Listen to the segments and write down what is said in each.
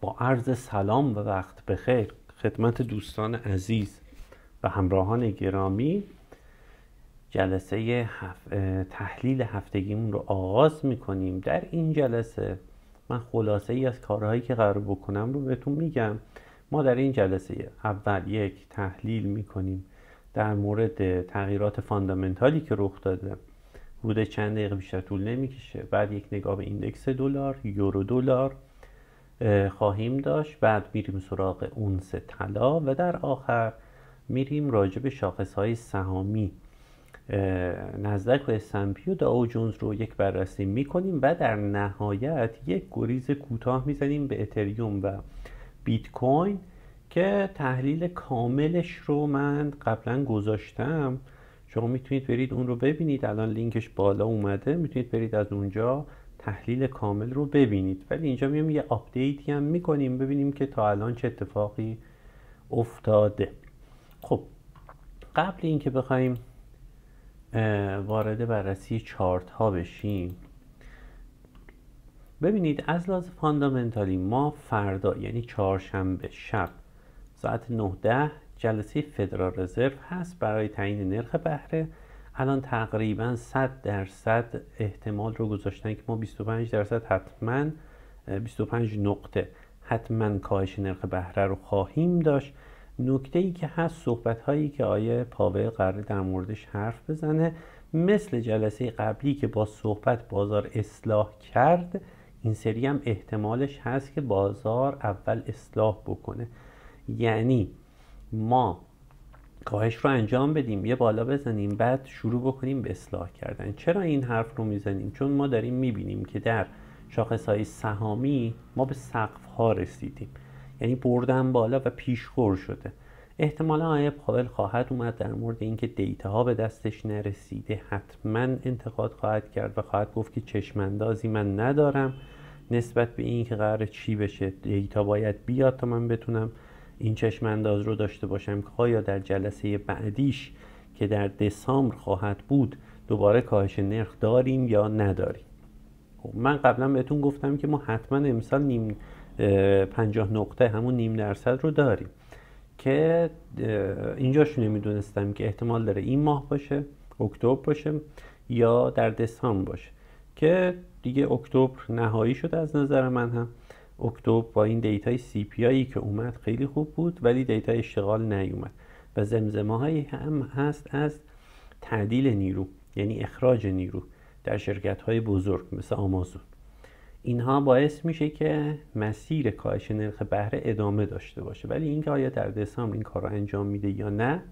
با عرض سلام و وقت بخیر خدمت دوستان عزیز و همراهان گرامی، جلسه تحلیل هفتگیمون رو آغاز میکنیم. در این جلسه من خلاصه ای از کارهایی که قرار بکنم رو بهتون میگم. ما در این جلسه اول یک تحلیل میکنیم در مورد تغییرات فاندامنتالی که رخ داده، حدود چند دقیقه بیشتر طول نمیکشه. بعد یک نگاه به ایندکس دلار، یورو دلار خواهیم داشت. بعد میریم سراغ اونس طلا و در آخر میریم راجع به شاخص‌های سهامی نزدک و اس‌اند‌پی و داو جونز رو یک بررسی میکنیم و در نهایت یک گریز کوتاه میزنیم به اتریوم و بیت کوین که تحلیل کاملش رو من قبلا گذاشتم. شما میتونید برید اون رو ببینید، الان لینکش بالا اومده، میتونید برید از اونجا تحلیل کامل رو ببینید. ولی اینجا میام یه آپدیتی هم میکنیم ببینیم که تا الان چه اتفاقی افتاده. خب قبل اینکه بخوایم وارد بررسی چارت ها بشیم، ببینید از لحاظ فاندامنتالی ما فردا یعنی چهارشنبه شب ساعت 9:10 جلسه فدرال رزرو هست برای تعیین نرخ بهره. الان تقریبا 100% احتمال رو گذاشتن که ما 25% حتما 25 نقطه حتما کاهش نرخ بهره رو خواهیم داشت. نکته ای که هست، صحبت هایی که آیه پاول قراره در موردش حرف بزنه، مثل جلسه قبلی که با صحبت بازار اصلاح کرد، این سری هم احتمالش هست که بازار اول اصلاح بکنه. یعنی ما کاهش رو انجام بدیم، یه بالا بزنیم، بعد شروع بکنیم به اصلاح کردن. چرا این حرف رو میزنیم؟ چون ما داریم میبینیم که در شاخص‌های سهامی ما به سقف‌ها رسیدیم، یعنی بردن بالا و پیشخور شده. احتمالا آیه پاول خواهد اومد در مورد اینکه دیتاها به دستش نرسیده حتما انتقاد خواهد کرد و خواهد گفت که چشماندازی من ندارم نسبت به این که قراره چی بشه. دیتا باید بیاد تا من بتونم این چشمانداز رو داشته باشم که آیا در جلسه بعدیش که در دسامبر خواهد بود دوباره کاهش نرخ داریم یا نداریم. من قبلا بهتون گفتم که ما حتما امسال 50 نقطه همون نیم درصد رو داریم که اینجاش نمیدونستم که احتمال داره این ماه باشه، اکتبر باشه یا در دسامبر باشه، که دیگه اکتبر نهایی شد از نظر من. هم اکتبر با این دیتای CPI که اومد خیلی خوب بود ولی دیتای اشتغال نیومد و زمزمه هایی هم هست از تعدیل نیرو، یعنی اخراج نیرو در شرکت های بزرگ مثل آمازون. اینها باعث میشه که مسیر کاهش نرخ بهره ادامه داشته باشه، ولی اینکه آیا در دسامبر این کار رو انجام میده یا نه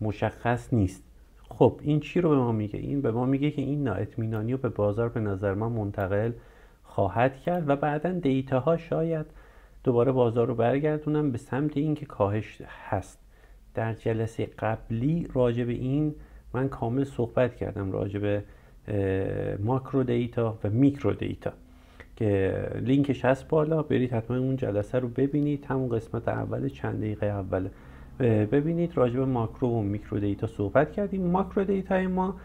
مشخص نیست. خب این چی رو به ما میگه؟ این به ما میگه که این نااطمینانی رو به بازار به نظر ما منتقل خواهد کرد و بعداً دیتاها شاید دوباره بازار رو برگردونن به سمت اینکه کاهش هست. در جلسه قبلی راجع به این من کامل صحبت کردم، راجع به ماکرو دیتا و میکرو دیتا که لینکش هست بالا، برید حتما اون جلسه رو ببینید. همون قسمت اول چند دقیقه اول ببینید، راجع به ماکرو و میکرو دیتا صحبت کردیم. ماکرو دیتای ما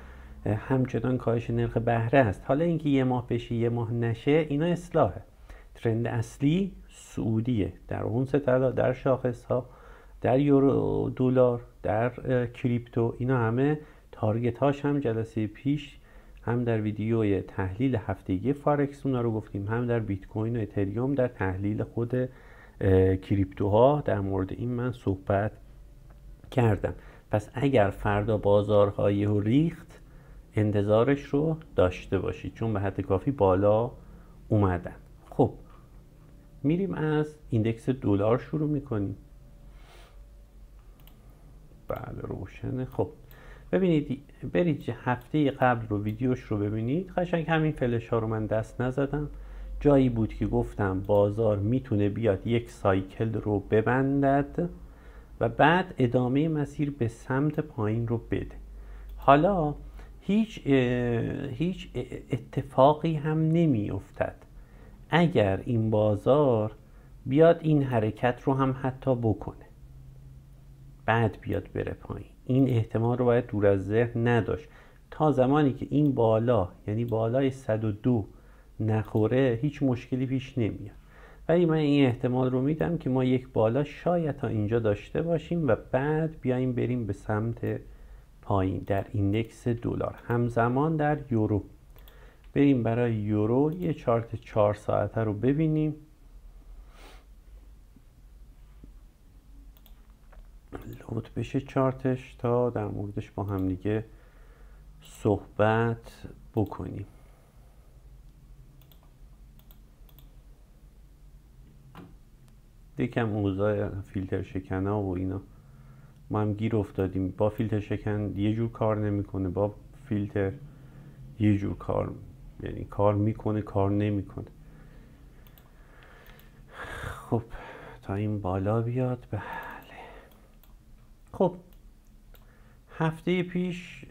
همچنان کاهش نرخ بهره است. حالا اینکه یه ماه بشه یه ماه نشه اینا اصلاحه. ترند اصلی صعودیه در اونس طلا، در شاخص ها، در یورو دلار، در کریپتو. اینا همه تارگت هاش هم جلسه پیش هم در ویدیوی تحلیل هفتگی فارکس اونا رو گفتیم، هم در بیت کوین و اتریوم در تحلیل خود کریپتوها در مورد این من صحبت کردم. پس اگر فردا بازارهای ریخت انتظارش رو داشته باشید چون به حد کافی بالا اومدن. خب میریم از ایندکس دلار شروع میکنیم. بله روشنه. خب ببینید، برید هفته قبل رو ویدیوش رو ببینید. قشنگ همین فلش ها رو من دست نزدم، جایی بود که گفتم بازار میتونه بیاد یک سایکل رو ببندد و بعد ادامه مسیر به سمت پایین رو بده. حالا هیچ اتفاقی هم نمی افتد اگر این بازار بیاد این حرکت رو هم حتی بکنه بعد بیاد بره پایین. این احتمال رو باید دور از ذهن نداشت. تا زمانی که این بالا یعنی بالای 102 نخوره هیچ مشکلی پیش نمیاد. ولی من این احتمال رو میدم که ما یک بالا شاید تا اینجا داشته باشیم و بعد بیایم بریم به سمت پایین در ایندکس دلار. همزمان در یورو بریم برای یورو یه چارت 4 ساعته رو ببینیم. لود بشه چارتش تا در موردش با هم دیگه صحبت بکنیم. یکم اوضاع فیلتر شکن‌ها و اینا ما هم گیر افتادیم. با فیلتر شکن یه جور کار نمیکنه، با فیلتر یه جور کار، یعنی کار میکنه کار نمیکنه. خب تا این بالا بیاد. بله خب هفته پیش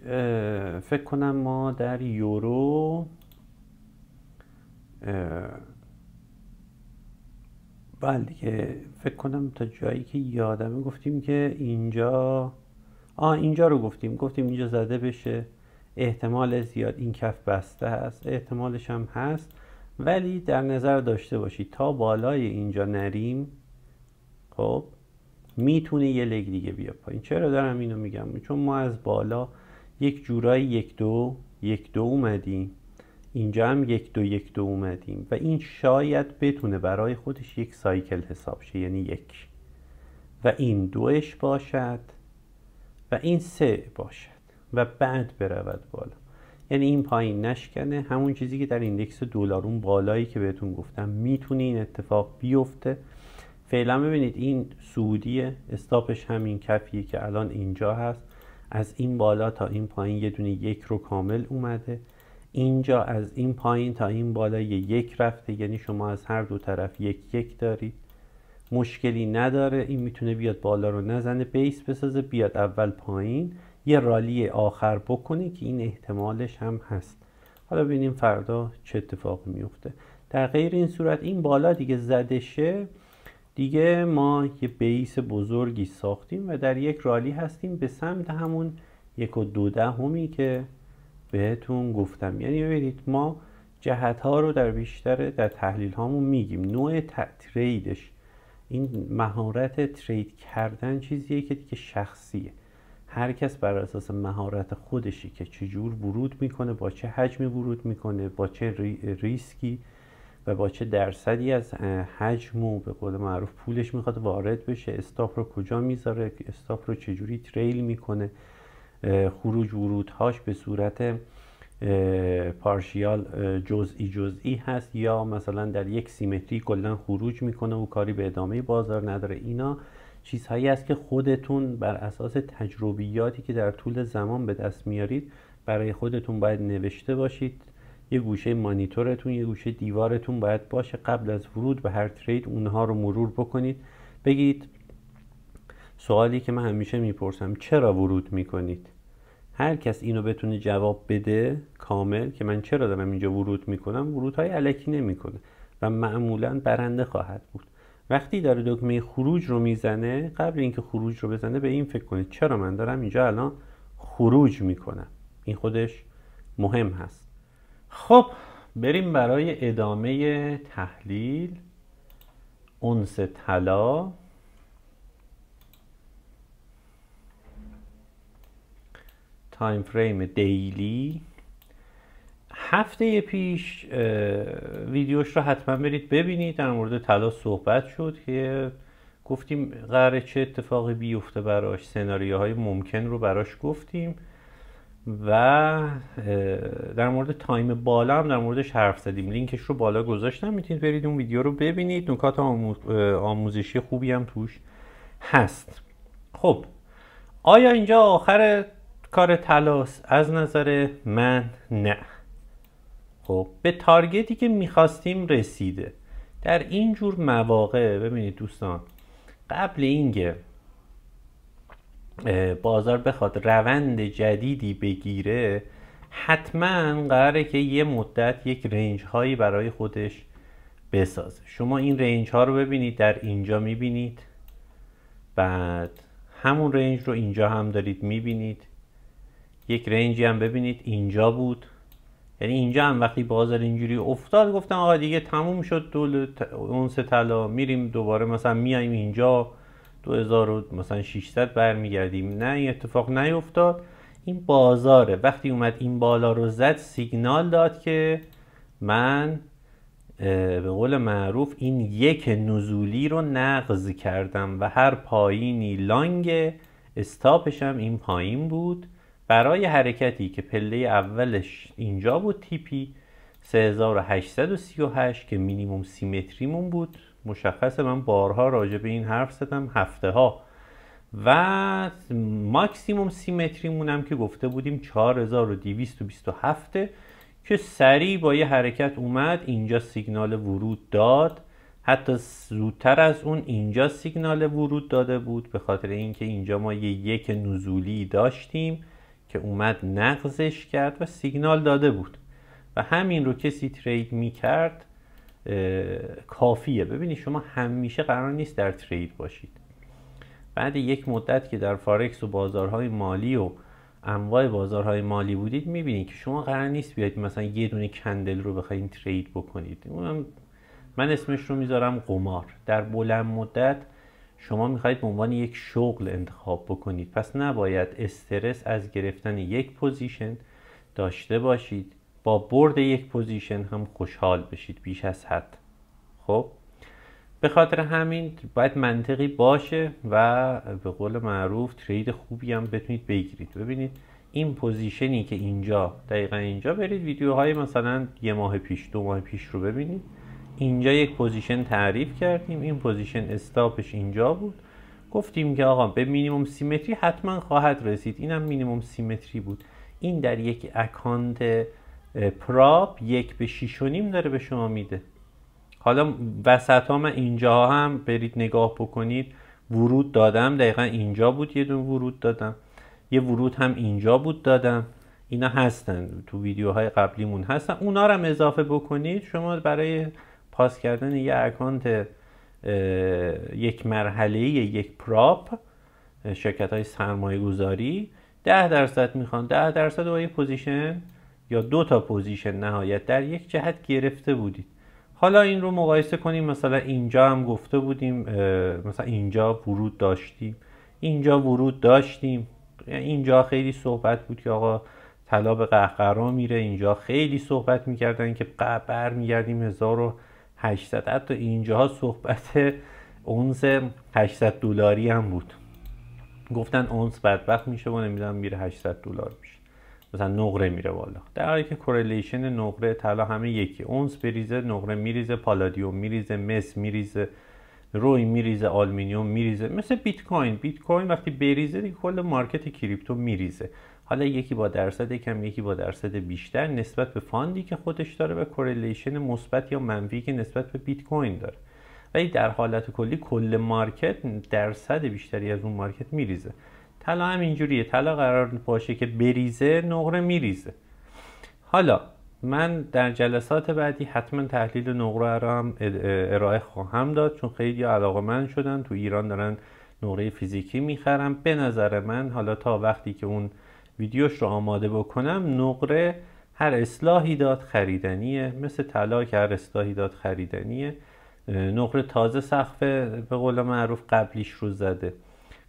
فکر کنم ما در یورو بله دیگه فکر کنم تا جایی که یادمه گفتیم که اینجا رو گفتیم اینجا زده بشه، احتمال زیاد این کف بسته هست، احتمالش هم هست، ولی در نظر داشته باشید تا بالای اینجا نریم خب میتونه یه لگ دیگه بیا پایین. چرا دارم اینو میگم؟ چون ما از بالا یک جورایی یک دو اومدیم، اینجا هم یک دو اومدیم و این شاید بتونه برای خودش یک سایکل حساب شه، یعنی یک و این دوش باشد و این 3 باشد و بعد برود بالا، یعنی این پایین نشکنه. همون چیزی که در ایندکس دلار اون بالایی که بهتون گفتم میتونه این اتفاق بیفته. فعلا ببینید این سعودیه، استاپش همین کفیه که الان اینجا هست. از این بالا تا این پایین یه دونه یک رو کامل اومده. اینجا از این پایین تا این بالا یک رفته، یعنی شما از هر دو طرف یک دارید. مشکلی نداره، این میتونه بیاد بالا رو نزنه، بیس بسازه بیاد اول پایین، یه رالی آخر بکنه که این احتمالش هم هست. حالا ببینیم فردا چه اتفاقی میفته. در غیر این صورت این بالا دیگه زده شه دیگه ما یه بیس بزرگی ساختیم و در یک رالی هستیم به سمت همون 1.2 که بهتون گفتم. یعنی ببینید ما جهت ها رو در بیشتر در تحلیل هامون میگیم. نوع تریدش، این مهارت ترید کردن چیزیه که دیگه شخصیه، هر کس بر اساس مهارت خودشی که چجور ورود میکنه، با چه حجمی ورود میکنه، با چه ریسکی و با چه درصدی از حجم و به قول معروف پولش میخواد وارد بشه، استاپ رو کجا میذاره، استاپ رو چجوری تریل میکنه، خروج ورودهاش به صورت پارشیال جزئی هست یا مثلا در یک سیمتری کلا خروج میکنه و کاری به ادامه بازار نداره. اینا چیزهایی است که خودتون بر اساس تجربیاتی که در طول زمان به دست میارید برای خودتون باید نوشته باشید. یه گوشه مانیتورتون، یه گوشه دیوارتون باید باشه. قبل از ورود به هر ترید اونها رو مرور بکنید. بگید سوالی که من همیشه میپرسم، چرا ورود میکنید؟ هر کس اینو بتونه جواب بده کامل که من چرا دارم اینجا ورود میکنم، ورودهای الکی نمیکنه و معمولا برنده خواهد بود. وقتی داره دکمه خروج رو میزنه، قبل اینکه خروج رو بزنه به این فکر کنید چرا من دارم اینجا الان خروج میکنم. این خودش مهم هست. خب بریم برای ادامه تحلیل. اونس طلا تایم فریم دیلی. هفته پیش ویدیوش رو حتما برید ببینید. در مورد طلا صحبت شد که گفتیم قراره چه اتفاقی بیفته براش، سناریوهای ممکن رو براش گفتیم و در مورد تایم بالا هم در موردش حرف زدیم. لینکش رو بالا گذاشتم، میتونید برید اون ویدیو رو ببینید. نکات آموزشی خوبی هم توش هست. خب آیا اینجا آخر کار طلاست؟ از نظر من نه. خب به تارگتی که میخواستیم رسیده. در این جور مواقع ببینید دوستان، قبل اینکه بازار بخواد روند جدیدی بگیره حتما قراره که یه مدت یک رنج هایی برای خودش بسازه. شما این رنج ها رو ببینید، در اینجا میبینید، بعد همون رنج رو اینجا هم دارید میبینید. یک رنجی هم ببینید اینجا بود، یعنی اینجا هم وقتی بازار اینجوری افتاد گفتم آقا دیگه تموم شد اونس طلا، میریم دوباره مثلا میایم اینجا 2600 برمیگردیم. نه، این اتفاق نیفتاد. این بازاره وقتی اومد این بالا رو زد سیگنال داد که من به قول معروف این یک نزولی رو نقض کردم و هر پایینی لانگ، استاپشم این پایین بود. برای حرکتی که پله اولش اینجا بود تیپی 3838 که مینیموم سیمتریمون بود، مشخصه من بارها راجع به این حرف زدم، هفته ها، و ماکسیموم سیمتریمونم که گفته بودیم 4227 که سریع با یه حرکت اومد اینجا سیگنال ورود داد. حتی زودتر از اون اینجا سیگنال ورود داده بود، به خاطر اینکه اینجا ما یک نزولی داشتیم که اومد نقضش کرد و سیگنال داده بود و همین رو کسی ترید میکرد کافیه. ببینید شما همیشه قرار نیست در ترید باشید. بعد یک مدت که در فارکس و بازارهای مالی و انواع بازارهای مالی بودید میبینید که شما قرار نیست بیاید مثلا یه دونه کندل رو بخواید ترید بکنید. من اسمش رو میذارم قمار. در بلند مدت شما میخواید به عنوان یک شغل انتخاب بکنید، پس نباید استرس از گرفتن یک پوزیشن داشته باشید، با برد یک پوزیشن هم خوشحال بشید بیش از حد. خب به خاطر همین باید منطقی باشه و به قول معروف ترید خوبی هم بتونید بگیرید. ببینید این پوزیشنی که اینجا دقیقا اینجا برید ویدیوهای مثلا یه ماه پیش 2 ماه پیش رو ببینید. اینجا یک پوزیشن تعریف کردیم، این پوزیشن استاپش اینجا بود، گفتیم که آقا به مینیمم سیمتری حتما خواهد رسید، اینم مینیمم سیمتری بود. این در یک اکانت پراپ 1/6.5 داره به شما میده. حالا وسط ها من اینجا هم برید نگاه بکنید ورود دادم، دقیقا اینجا بود یه دون ورود دادم، یه ورود هم اینجا بود دادم. اینا هستن تو ویدیوهای قبلیمون هستن، اونا رو هم اضافه بکنید. شما برای پاس کردن یه اکانت یک مرحله‌ای یک پراپ شرکت های سرمایه گذاری 10% میخوان، 10% با یه پوزیشن یا 2 تا پوزیشن نهایت در یک جهت گرفته بودید. حالا این رو مقایسه کنیم، مثلا اینجا هم گفته بودیم مثلا اینجا ورود داشتیم، اینجا ورود داشتیم، اینجا خیلی صحبت بود که آقا طلا به قهقرا میره، اینجا خیلی صحبت میکردن که برمیگردیم 1800، حتی اینجاها صحبت اونس $800 هم بود، گفتن اونس بدبخت میشه و نمیدونم میره $800 میشه، مثلا نقره میره بالا، در حالی که کورلیشن نقره طلا همه یکی، اونس بریزه نقره میریزه، پالادیوم میریزه، مس میریزه، روی میریزه، آلومینیوم میریزه، مثل بیت کوین وقتی بریزه دیگه کل مارکت کریپتو میریزه. حالا یکی با درصد کم یکی با درصد بیشتر نسبت به فاندی که خودش داره و کورلیشن مثبت یا منفی که نسبت به بیت کوین داره، ولی در حالت کلی کل مارکت درصد بیشتری از اون مارکت میریزه. طلا هم اینجوریه، طلا قرار باشه که بریزه نقره میریزه. حالا من در جلسات بعدی حتما تحلیل نقره رو هم ارائه خواهم داد، چون خیلی علاقه‌مند شدن تو ایران دارن نقره فیزیکی میخرن. به نظر من حالا تا وقتی که اون ویدیوش رو آماده بکنم نقره هر اصلاحی داد خریدنیه، مثل طلا که هر اصلاحی داد خریدنیه. نقره تازه سقف به قول معروف قبلیش رو زده،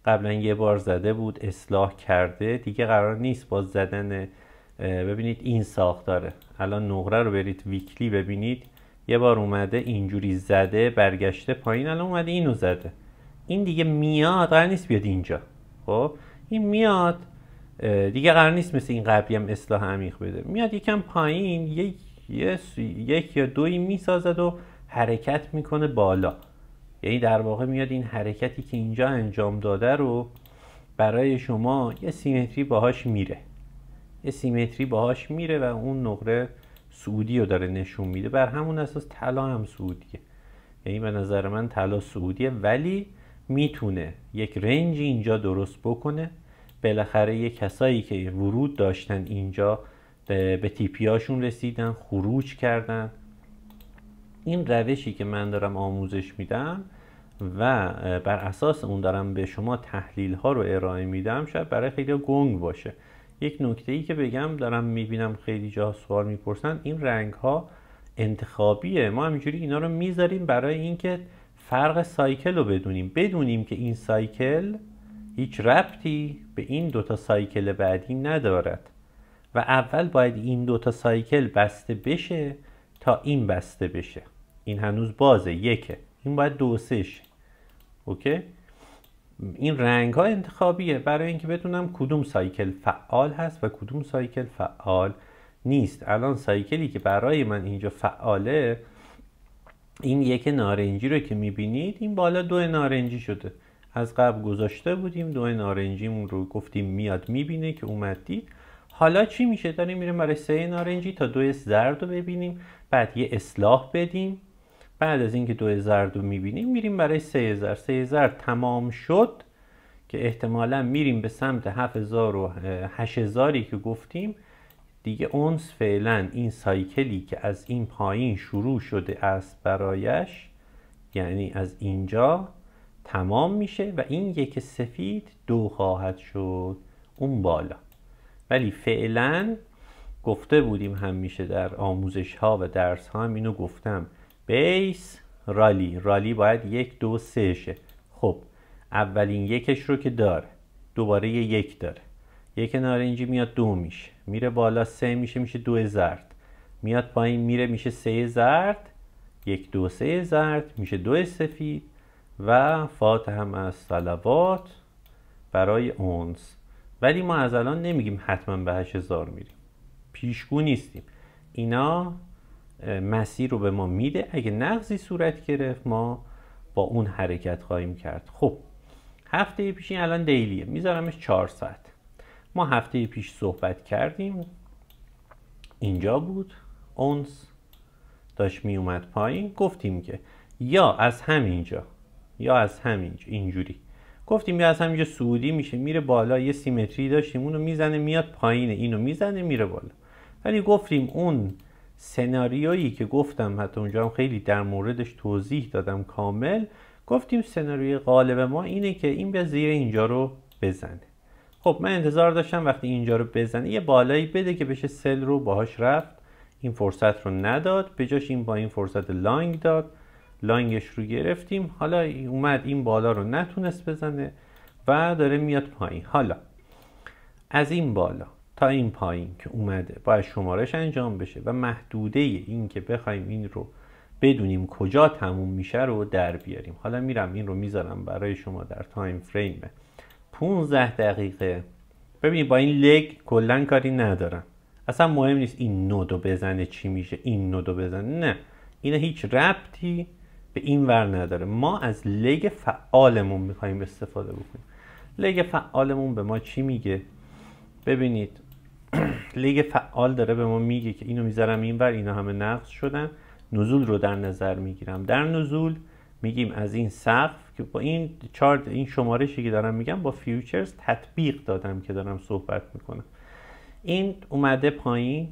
قبلا یه بار زده بود اصلاح کرده، دیگه قرار نیست باز زدن. ببینید این ساختاره، الان نقره رو برید ویکلی ببینید، یه بار اومده اینجوری زده برگشته پایین، الان اومده اینو زده، این دیگه میاد قرار نیست بیاد اینجا. خب این میاد دیگه قرار نیست مثل این قبلی هم اصلاح عمیق بده، میاد یکم پایین یک یا دوی میسازد و حرکت میکنه بالا، یعنی در واقع میاد این حرکتی که اینجا انجام داده رو برای شما یه سیمتری باهاش میره و اون نقره سعودی رو داره نشون میده. بر همون اساس طلا هم سعودیه، یعنی به نظر من طلا سعودیه، ولی میتونه یک رنج اینجا درست بکنه. بالاخره یه کسایی که ورود داشتن اینجا به تیپی هاشون رسیدن، خروج کردن. این روشی که من دارم آموزش میدم و بر اساس اون دارم به شما تحلیل ها رو ارائه میدم، شاید برای خیلی گنگ باشه. یک نکته‌ای که بگم، دارم میبینم خیلی جا سوال میپرسن، این رنگ ها انتخابیه. ما همینجوری اینا رو میذاریم برای اینکه فرق سایکل رو بدونیم که این سایکل هیچ ربطی به این دوتا سایکل بعدی ندارد و اول باید این دوتا سایکل بسته بشه تا این بسته بشه. این هنوز بازه، یکه، این باید 2 3 شه. اوکی؟ این رنگ ها انتخابیه برای اینکه بدونم کدوم سایکل فعال هست و کدوم سایکل فعال نیست. الان سایکلی که برای من اینجا فعاله این یک نارنجی رو که میبینید، این بالا 2 نارنجی شده. از قبل گذاشته بودیم 2 نارنجیمون رو گفتیم میاد میبینه که اومدید. حالا چی میشه؟ داریم میریم برای 3 نارنجی تا 2 زرد رو ببینیم، بعد یه اصلاح بدیم. بعد از اینکه 2 زرد رو میبینیم میریم برای 3 زرد. 3 زرد تمام شد که احتمالا میریم به سمت 7000 و 8000 که گفتیم دیگه. اونس فعلا این سایکلی که از این پایین شروع شده است برایش، یعنی از اینجا تمام میشه و این یک سفید 2 خواهد شد اون بالا. ولی فعلا گفته بودیم همیشه در آموزش ها و درس ها هم اینو گفتم، بیس رالی باید 1 2 3 شه. خب اولین یکش رو که داره، دوباره یه 1 داره، 1 نارنجی میاد 2 میشه، میره بالا 3 میشه 2 زرد، میاد پایین میره میشه 3 زرد، 1 2 3 زرد میشه 2 سفید و فاتحه از صلوات برای اونس. ولی ما از الان نمیگیم حتما به 8000 میریم، پیشگو نیستیم. اینا مسیر رو به ما میده، اگه نقضی صورت گرفت ما با اون حرکت خواهیم کرد. خب هفته پیشین الان دیلیه، میذارمش 4 ساعت. ما هفته پیش صحبت کردیم، اینجا بود اونس داشت می اومد پایین، گفتیم که یا از همینجا یا از همینجا، اینجوری گفتیم یا از همینجا صعودی میشه میره بالا، یه سیمتری داشتیم اونو میزنه میاد پایین، اینو میزنه میره بالا. ولی گفتیم اون سناریویی که گفتم، حتی اونجا هم خیلی در موردش توضیح دادم کامل، گفتیم سناریوی غالب ما اینه که این به زیر اینجا رو بزنه. خب من انتظار داشتم وقتی اینجا رو بزنه یه بالایی بده که بشه سل رو باهاش رفت. این فرصت رو نداد، به جاش این با این فرصت لانگ داد، لانگش رو گرفتیم. حالا اومد این بالا رو نتونست بزنه و داره میاد پایین. حالا از این بالا تا این پایین که اومده باید شمارش انجام بشه و محدوده این که بخوایم این رو بدونیم کجا تموم میشه رو در بیاریم. حالا میرم این رو میذارم برای شما در تایم فریم 15 دقیقه. ببینید با این لگ کلن کاری ندارم، اصلا مهم نیست این نودو بزنه چی میشه، این نودو بزنه، نه، اینا هیچ ربطی به این ور نداره. ما از لگ فعالمون میخوایم استفاده بکنیم. لگ فعالمون به ما چی میگه؟ ببینید لگ فعال داره به ما میگه که اینو میذارم این ور، اینا همه نقص شدن، نزول رو در نظر میگیرم. در نزول میگیم از این سقف که با این چارت، این شمارشی که دارم میگم با فیوچرز تطبیق دادم که دارم صحبت میکنم. این اومده پایین،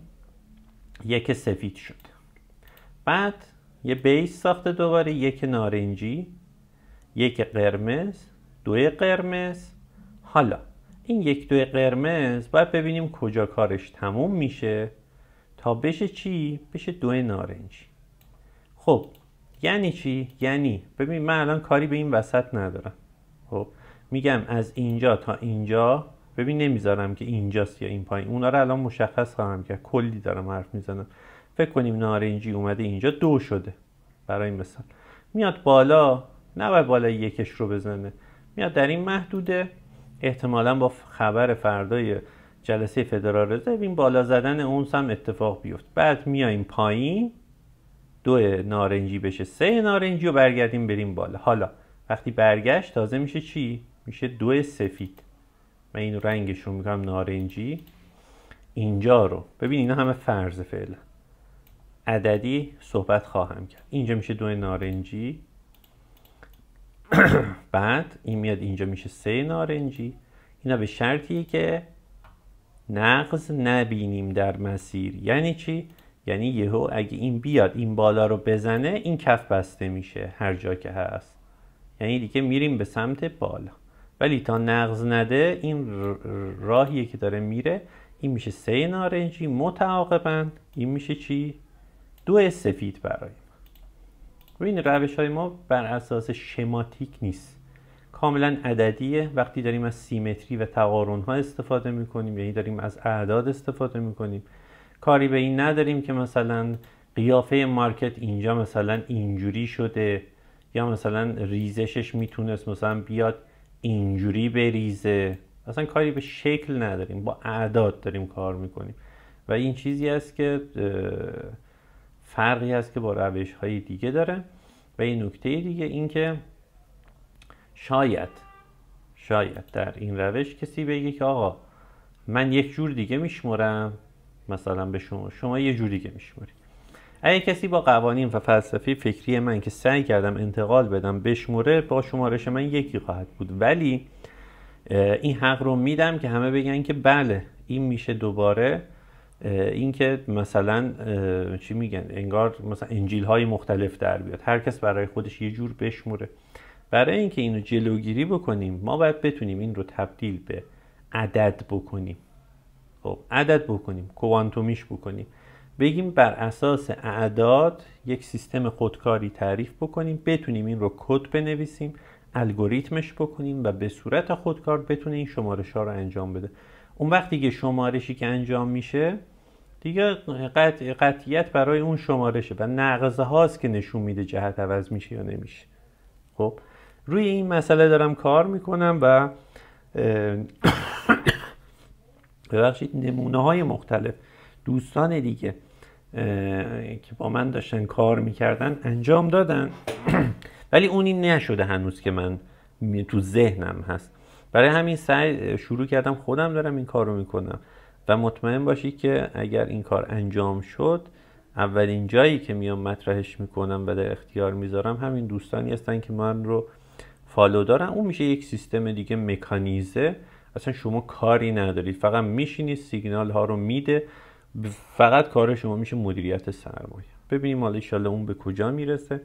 یک سفید شد، بعد یه بیس ساخته دوباره، یک نارنجی، یک قرمز، 2 قرمز. حالا این 1 2 قرمز باید ببینیم کجا کارش تموم میشه تا بشه چی؟ بشه 2 نارنجی. خب یعنی چی؟ یعنی ببین من الان کاری به این وسط ندارم. خب میگم از اینجا تا اینجا، ببین نمیذارم که اینجاست یا این پایین، اونا رو الان مشخص خواهم کرد، کلی دارم حرف میزنم. فکر کنیم نارنجی اومده اینجا 2 شده برای این مثال، میاد بالا، نباید بالای یکش رو بزنه، میاد در این محدوده. احتمالا با خبر فردای جلسه فدرال رزرو این بالا زدن اونس هم اتفاق بیفت. بعد میایم پایین، 2 نارنجی بشه 3 نارنجی و برگردیم بریم بالا. حالا وقتی برگشت تازه میشه چی؟ میشه 2 سفید. من این رنگش رو میکنم نارنجی. اینجا رو ببین، اینا همه فرض فعلا، عددی صحبت خواهم کرد. اینجا میشه 2 نارنجی، بعد این میاد اینجا میشه 3 نارنجی. اینا به شرطیه که نقض نبینیم در مسیر. یعنی چی؟ یعنی یهو اگه این بیاد این بالا رو بزنه، این کف بسته میشه هر جا که هست، یعنی دیگه میریم به سمت بالا. ولی تا نقض نده این راهیه که داره میره. این میشه 3 نارنجی، متعاقباً این میشه چی؟ 2 سفید برای ما. این روش های ما بر اساس شماتیک نیست، کاملا عددیه. وقتی داریم از سیمتری و تقارن ها استفاده میکنیم، یعنی داریم از اعداد استفاده میکنیم، کاری به این نداریم که مثلا قیافه مارکت اینجا مثلا اینجوری شده یا مثلا ریزشش میتونست مثلا بیاد اینجوری بریزه. اصلا کاری به شکل نداریم، با اعداد داریم کار میکنیم و این چیزی است که فرقی است که با روش های دیگه داره. و این نکته دیگه این که شاید در این روش کسی بگه که آقا من یک جور دیگه میشمرم، مثلا به شما یه جور دیگه میشمری. اگه کسی با قوانین و فلسفه فکری من که سعی کردم انتقال بدم بشمره، با شمارش من یکی خواهد بود، ولی این حق رو میدم که همه بگن که بله این میشه دوباره این که مثلا چی میگن، انگار مثلا انجیل های مختلف در بیاد، هر کس برای خودش یه جور بشمره. برای اینکه اینو جلوگیری بکنیم ما باید بتونیم این رو تبدیل به عدد بکنیم. خب عدد بکنیم، کوانتومیش بکنیم، بگیم بر اساس اعداد یک سیستم خودکاری تعریف بکنیم، بتونیم این رو کد بنویسیم، الگوریتمش بکنیم و به صورت خودکار بتونه این شمارش ها رو انجام بده. اون وقت دیگه شمارشی که انجام میشه دیگه قطعیت برای اون شمارشه و نقضه هاست که نشون میده جهت عوض میشه یا نمیشه. خب روی این مسئله دارم کار میکنم و ببخشید نمونه های مختلف دوستان دیگه که با من داشتن کار میکردن انجام دادن ولی اونی نشده هنوز که من تو ذهنم هست. برای همین شروع کردم خودم دارم این کار رو میکنم و مطمئن باشید که اگر این کار انجام شد اولین جایی که میام مطرحش میکنم و در اختیار میذارم همین دوستانی هستن که من رو فالو دارن. اون میشه یک سیستم دیگه، مکانیزه، اصلا شما کاری ندارید، فقط میشینید سیگنال ها رو میده، فقط کار شما میشه مدیریت سرمایه. ببینیم حالا ان شاءالله اون به کجا میرسه.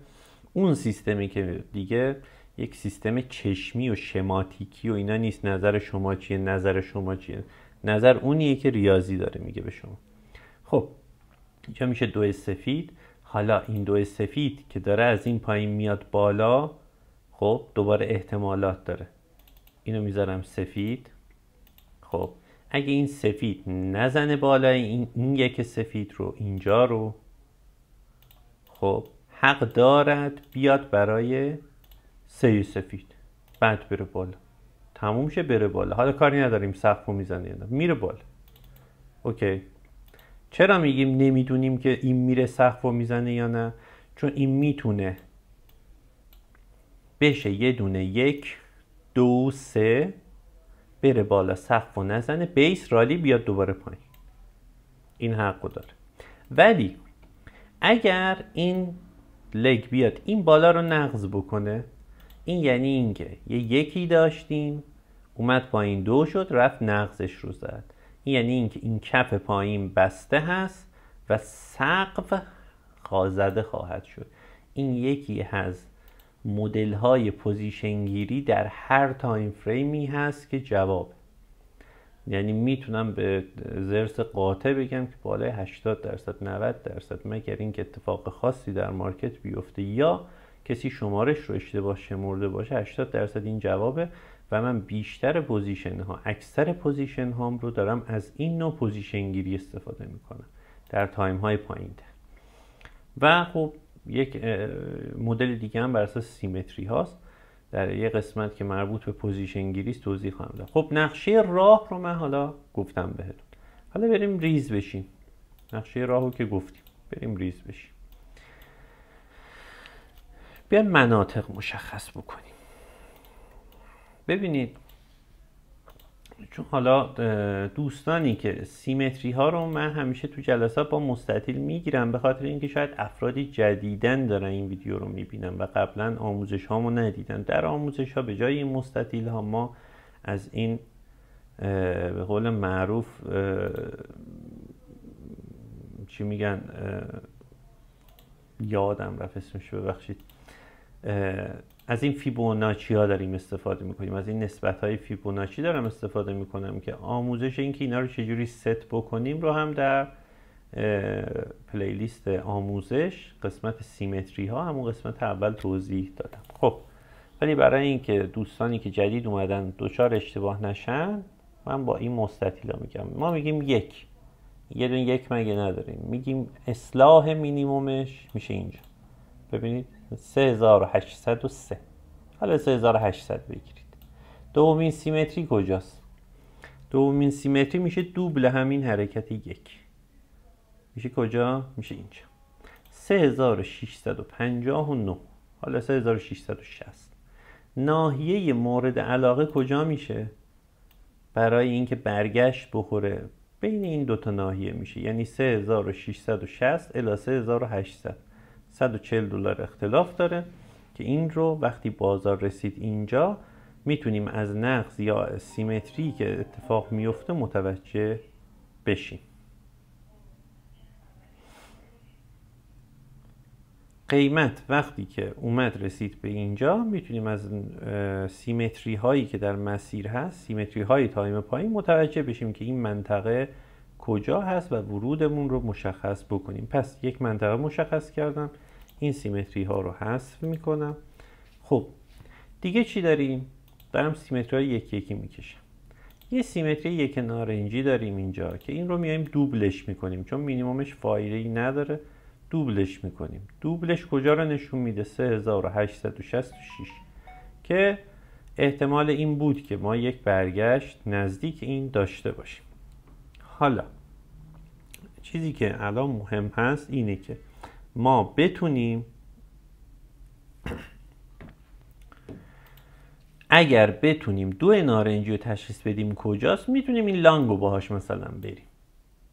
اون سیستمی که دیگه یک سیستم چشمی و شماتیکی و اینا نیست، نظر شما چیه، نظر شما چیه، نظر اونیه که ریاضی داره میگه به شما. خب اینجا میشه 2 سفید. حالا این 2 سفید که داره از این پایین میاد بالا، خب دوباره احتمالات داره، اینو میذارم سفید. خب اگه این سفید نزنه بالای این یک سفید رو، اینجا رو، خب حق دارد بیاد برای 3 سفید، بعد بره بالا، تموم شه بره بالا. حالا کاری نداریم سقف رو میزنه یا نه، میره بالا. اوکی. چرا میگیم نمیدونیم که این میره سقف رو میزنه یا نه؟ چون این میتونه بشه یه دونه 1 2 3 بره بالا، سقف رو نزنه، بیس رالی بیاد دوباره پایین، این حق داره. ولی اگر این لگ بیاد این بالا رو نقض بکنه، این یعنی اینکه یه یکی داشتیم اومد پایین 2 شد رفت نقضش رو زد، این یعنی اینکه این کف پایین بسته هست و سقف زده خواهد شد. این یکی از مدل های پوزیشن گیری در هر تایم فریمی هست که جواب، یعنی میتونم به ضرس قاطع بگم که بالای 80% 90%، مگر اینکه اتفاق خاصی در مارکت بیفته یا کسی شمارش رو اشتباه شمرده باشه، 80% این جوابه و من بیشتر پوزیشن ها، اکثر پوزیشن هام رو دارم از این نوع پوزیشن گیری استفاده میکنم در تایم های پایین تر. و خب یک مدل دیگه هم بر اساس سیمتری هاست، در یه قسمت که مربوط به پوزیشن گیری است توضیح خواهم داد. خب نقشه راه رو من حالا گفتم بهتون، حالا بریم ریز بشیم. نقشه راه رو که گفتیم بریم ریز بشیم. بیایم مناطق مشخص بکنیم. ببینید چون حالا دوستانی که سیمتری ها رو من همیشه تو جلسات با مستطیل میگیرم، به خاطر اینکه شاید افرادی جدیدن دارن این ویدیو رو میبینن و قبلا آموزش هامو ندیدن. در آموزش ها به جای این مستطیل ها ما از این به قول معروف چی میگن، یادم رفت اسمش، ببخشید، از این فیبوناچی ها داریم استفاده میکنیم، از این نسبت های فیبوناچی دارم استفاده میکنم که آموزش این که اینا رو چجوری ست بکنیم رو هم در پلیلیست آموزش قسمت سیمتری ها همون قسمت اول توضیح دادم. خب ولی برای اینکه دوستانی که جدید اومدن دچار اشتباه نشن من با این مستطیلا میگم. ما میگیم یک، یه دونه یک مگه نداریم، میگیم اصلاح مینیمومش میشه اینجا. ببینید 3803. حالا 3800 بگیرید. دومین سیمتری کجاست؟ دومین سیمتری میشه دوبل همین حرکت یک. میشه کجا؟ میشه اینجا. 3659. حالا 3660. ناحیه مورد علاقه کجا میشه؟ برای اینکه برگشت بخوره بین این دوتا ناحیه میشه، یعنی 3660 الی 3800. $140 اختلاف داره که این رو وقتی بازار رسید اینجا میتونیم از نقص یا سیمتری که اتفاق میفته متوجه بشیم. قیمت وقتی که اومد رسید به اینجا میتونیم از سیمتری هایی که در مسیر هست، سیمتری های تایم پایین متوجه بشیم که این منطقه کجا هست و ورودمون رو مشخص بکنیم. پس یک منطقه مشخص کردم، این سیمتری ها رو حذف میکنم. خب دیگه چی داریم؟ دارم سیمتری های یکی یکی میکشم. یه سیمتری یک نارنجی داریم اینجا که این رو میایم دوبلش میکنیم، چون مینیمومش فایده‌ای نداره، دوبلش میکنیم. دوبلش کجا رو نشون میده؟ 3866 که احتمال این بود که ما یک برگشت نزدیک این داشته باشیم. حالا چیزی که الان مهم هست اینه که ما بتونیم اگر بتونیم دو نارنجی رو تشخیص بدیم کجاست، میتونیم این لانگ رو باهاش مثلا بریم،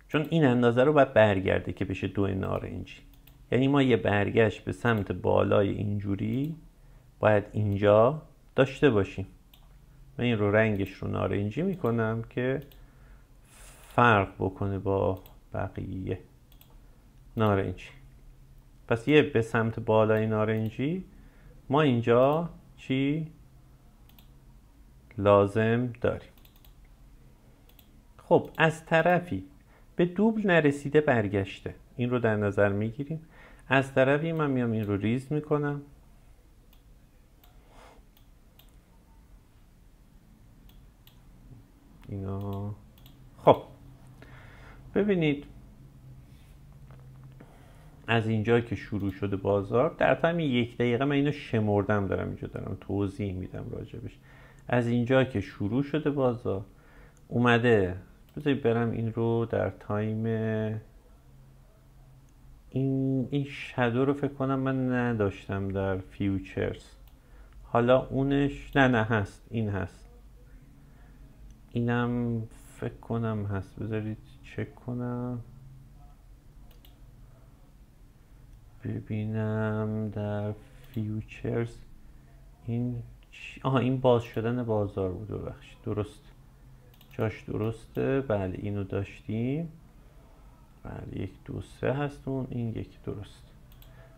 چون این اندازه رو باید برگرده که بشه دو نارنجی. یعنی ما یه برگشت به سمت بالای اینجوری باید اینجا داشته باشیم. من این رو رنگش رو نارنجی میکنم که فرق بکنه با بقیه نارنجی. پس یه به سمت بالای نارنجی ما اینجا چی لازم داریم؟ خب از طرفی به دوبل نرسیده برگشته، این رو در نظر میگیریم. از طرفی من میام این رو ریز میکنم، اینا. خب ببینید از اینجا که شروع شده بازار، در تایم یک دقیقه من اینو شمردم، دارم اینجا دارم توضیح میدم راجبش. از اینجا که شروع شده بازار اومده، بذارید برم این رو در تایم این شادو رو فکر کنم من نداشتم در فیوچرز. حالا اونش نه هست، این هست، اینم فکر کنم هست. بذارید چک کنم ببینم در فیوچرز این این باز شدن بازار بود. ببخشید درست جاش درسته. بله اینو داشتیم. بله 1 2 3 هست اون، این یکی درست.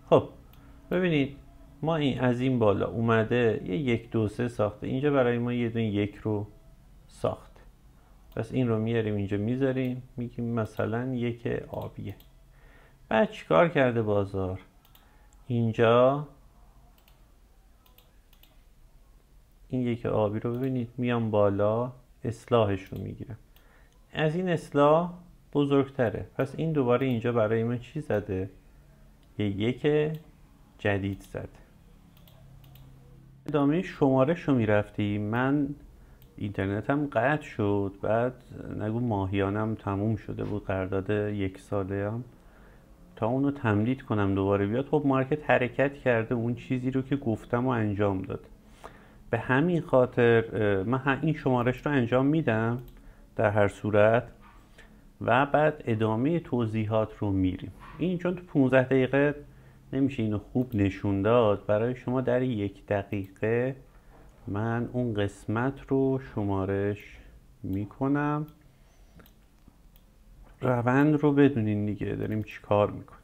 خب ببینید ما این از این بالا اومده یه 1 2 3 ساخته، اینجا برای ما یه دونه یک رو ساخت. پس این رو میاریم اینجا میذاریم، میگیم مثلا یک آبیه. بعد چیکار کرده بازار؟ اینجا این یک آبی رو ببینید میام بالا اصلاحش رو میگیرم، از این اصلاح بزرگتره. پس این دوباره اینجا برای من چی زده؟ یه یک جدید زده. ادامه شمارش رو میرفتیم. من اینترنتم قطع شد، بعد نگو ماهیانم تموم شده بود، قرارداد 1 ساله هم، تا اونو تمدید کنم دوباره بیاد. خب مارکت حرکت کرده، اون چیزی رو که گفتم و انجام داد. به همین خاطر من این شمارش رو انجام میدم در هر صورت و بعد ادامه توضیحات رو میریم. این چون تو 15 دقیقه نمیشه اینو خوب نشون داد، برای شما در 1 دقیقه من اون قسمت رو شمارش میکنم. روند رو بدونین دیگه داریم چی کار میکنیم.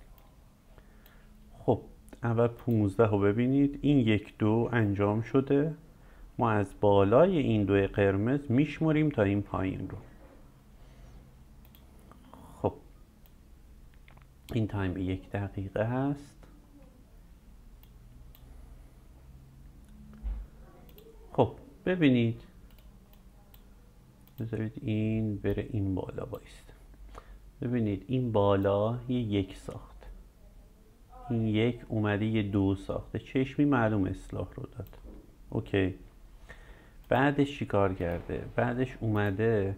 خب اول 15 رو ببینید، این 1 2 انجام شده. ما از بالای این 2 قرمز میشمریم تا این پایین رو. خب این تایم 1 دقیقه هست. خب ببینید، بذارید این بره این بالا بایست. ببینید این بالا یه 1 ساخت، این 1 اومده یه 2 ساخته، چشمی معلوم اصلاح رو داد. اوکی، بعدش چی کار کرده؟ بعدش اومده،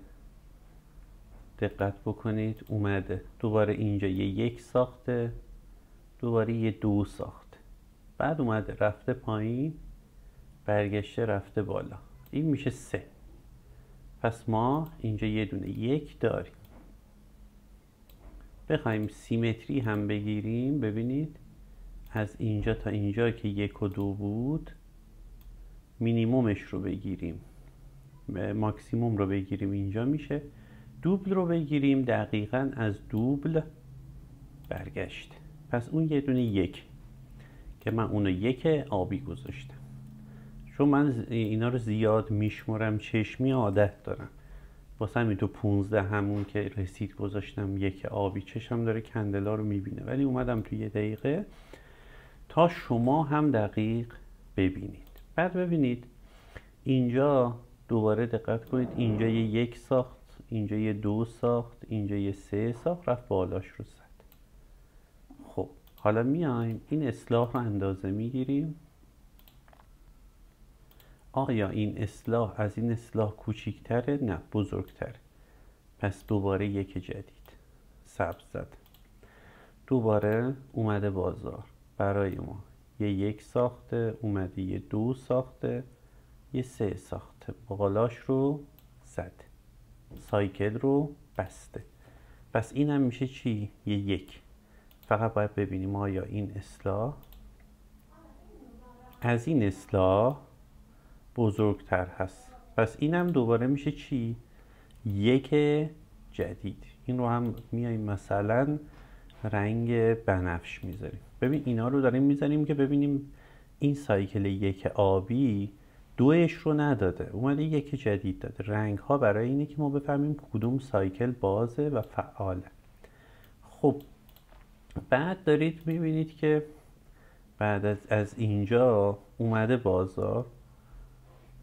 دقت بکنید، اومده دوباره اینجا یه 1 ساخته، دوباره یه 2 ساخته، بعد اومده رفته پایین، برگشته رفته بالا، این میشه 3. پس ما اینجا یه دونه 1 داریم. بخوایم سیمتری هم بگیریم، ببینید از اینجا تا اینجا که 1 و 2 بود، مینیمومش رو بگیریم، ماکسیموم رو بگیریم، اینجا میشه. دوبل رو بگیریم، دقیقاً از دوبل برگشت. پس اون یه دونه 1 که من اونو 1 آبی گذاشتم، چون من اینا رو زیاد میشمرم، چشمی عادت دارم، واسه همین تو 15 همون که رسید گذاشتم 1 آبی. چشم داره کندلا رو میبینه، ولی اومدم تو 1 دقیقه تا شما هم دقیق ببینید. بعد ببینید اینجا دوباره دقت کنید، اینجا یه 1 ساخت، اینجا یه 2 ساخت، اینجا یه 3 ساخت، رفت بالاش رو زد. خب حالا میایم این اصلاح رو اندازه میگیریم. آیا این اصلاح از این اصلاح کوچیکتره؟ نه، بزرگتره. پس دوباره 1 جدید سبز زد. دوباره اومده بازار برای ما یه 1 ساخته، اومده یه 2 ساخته، یه 3 ساخته، بالاش رو زد، سایکل رو بسته. پس این هم میشه چی؟ یه 1. فقط باید ببینیم آیا این اصلاح از این اصلاح بزرگتر هست. پس این هم دوباره میشه چی؟ 1 جدید. این رو هم میاییم مثلا رنگ بنفش میذاریم. ببین اینا رو داریم میذاریم که ببینیم این سایکل 1 آبی 2 رو نداده، اومده 1 جدید داده. رنگ ها برای اینه که ما بفهمیم کدوم سایکل بازه و فعاله. خب بعد دارید میبینید که بعد از اینجا اومده بازار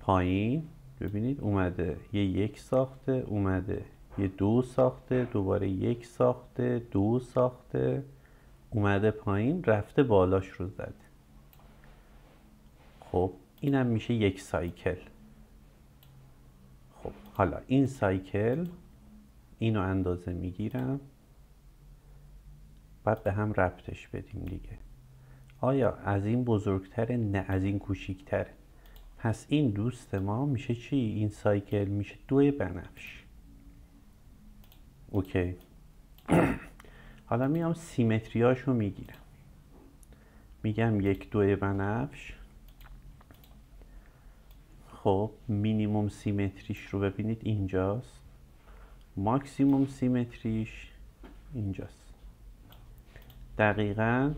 پایین. ببینید اومده یه 1 ساخته، اومده یه 2 ساخته، دوباره 1 ساخته، 2 ساخته، اومده پایین، رفته بالاش رو زده. خب اینم میشه 1 سایکل. خب حالا این سایکل، اینو اندازه میگیرم، بعد به هم ربطش بدیم دیگه. آیا از این بزرگتره؟ نه، از این کوچیکتره. پس این دوست ما میشه چی؟ این سایکل میشه 2 بنفش. اوکی. حالا میام سیمتریاشو میگیرم، میگم 1 2 بنفش. خب مینیموم سیمتریش رو ببینید اینجاست، ماکسیموم سیمتریش اینجاست. دقیقاً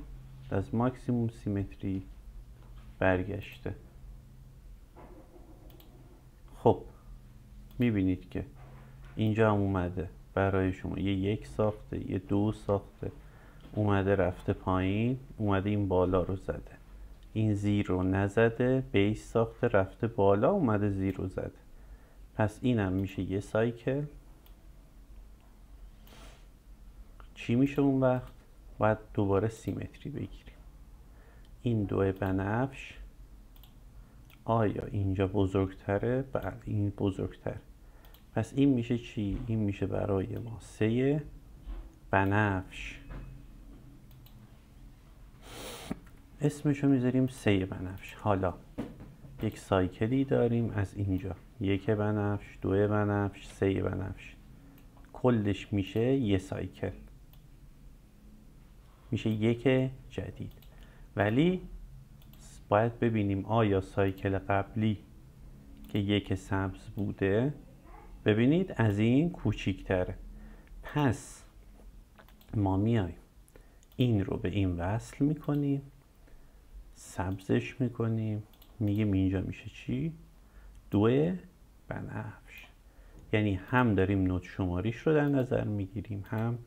از ماکسیموم سیمتری برگشته. خب میبینید که اینجا هم اومده برای شما یه 1 ساخته، یه 2 ساخته، اومده رفته پایین، اومده این بالا رو زده، این زیر رو نزده، بیس ساخته رفته بالا، اومده زیر رو زده. پس اینم میشه یه سایکل. چی میشه اون وقت؟ باید دوباره سیمتری بگیریم. این 2 بنفش آیا اینجا بزرگتره؟ بله این بزرگتره. پس این میشه چی؟ این میشه برای ما 3 بنفش. اسمشو میذاریم 3 بنفش. حالا یک سایکلی داریم از اینجا، 1 بنفش، 2 بنفش، 3 بنفش، کلش میشه یه سایکل، میشه 1 جدید. ولی باید ببینیم آیا سایکل قبلی که 1 سبز بوده، ببینید از این کوچیک‌تره. پس ما میایم این رو به این وصل میکنیم، سبزش میکنیم، میگیم اینجا میشه چی؟ 2 بنفش. یعنی هم داریم نوت شماریش رو در نظر میگیریم، هم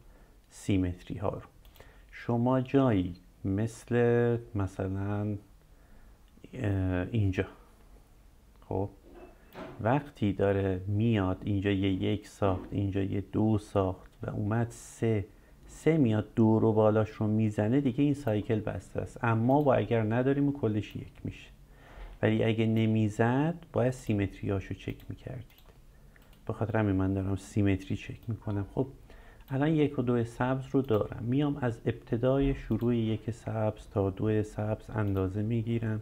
سیمتری ها رو. شما جایی مثلا اینجا، خب وقتی داره میاد اینجا یه 1 ساخت، اینجا یه 2 ساخت و اومد 3 میاد 2 رو بالاش رو میزنه، دیگه این سایکل بسته است. اما با اگر نداریم کلش 1 میشه. ولی اگه نمیزد باید سیمتریاشو چک میکردید. به خاطر همین من دارم سیمتری چک میکنم. خب الان 1 و 2 سبز رو دارم، میام از ابتدای شروع 1 سبز تا 2 سبز اندازه میگیرم.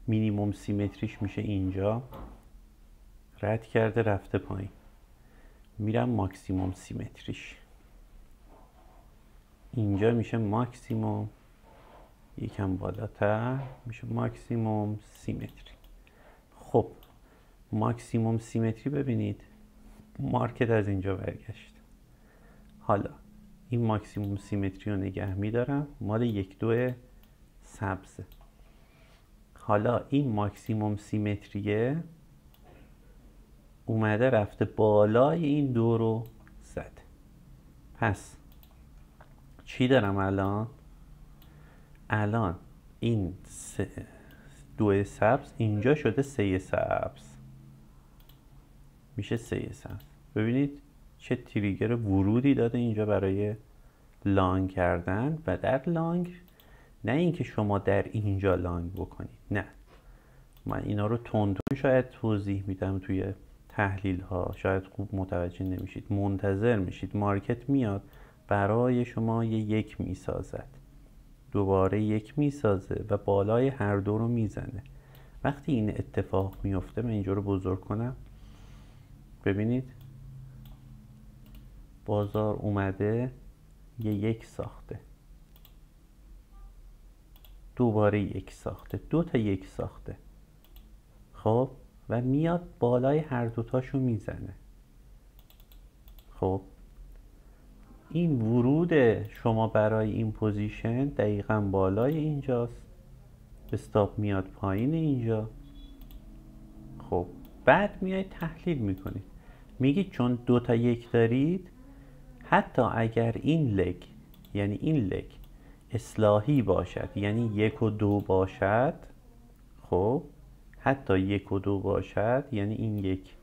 مینیموم سیمتریش میشه اینجا، رد کرده رفته پایین. میرم ماکسیموم سیمتریش، اینجا میشه ماکسیموم، یکم بالاتر میشه ماکسیموم سیمتری. خب ماکسیموم سیمتری ببینید مارکت از اینجا برگشت. حالا این ماکسیموم سیمتری رو نگه میدارم، مال 1 2 سبزه. حالا این ماکسیموم سیمتریه اومده رفته بالای این 2 رو زده. پس چی دارم الان؟ الان این 2 سبز اینجا شده 3 سبز، میشه 3 سبز. ببینید چه تریگر ورودی داده اینجا برای لانگ کردن. و در لانگ نه اینکه شما در اینجا لانگ بکنید، نه، من اینا رو تون شاید توضیح میدم توی تحلیل ها، شاید خوب متوجه نمیشید، منتظر میشید مارکت میاد برای شما یه 1 میسازد، دوباره 1 میسازه و بالای هر دو رو میزنه. وقتی این اتفاق میفته، من اینجا رو بزرگ کنم، ببینید بازار اومده یه 1 ساخته، دوباره 1 ساخته، 2 تا 1 ساخته، خب و میاد بالای هر دوتاشو میزنه. خب این ورود شما برای این پوزیشن دقیقاً بالای اینجاست، استاپ میاد پایین اینجا. خب بعد میایید تحلیل میکنید، میگید چون 2 تا 1 دارید، حتی اگر این لگ، یعنی این لگ اصلاحی باشد، یعنی 1 و 2 باشد، خب حتی 1 و 2 باشد، یعنی این 1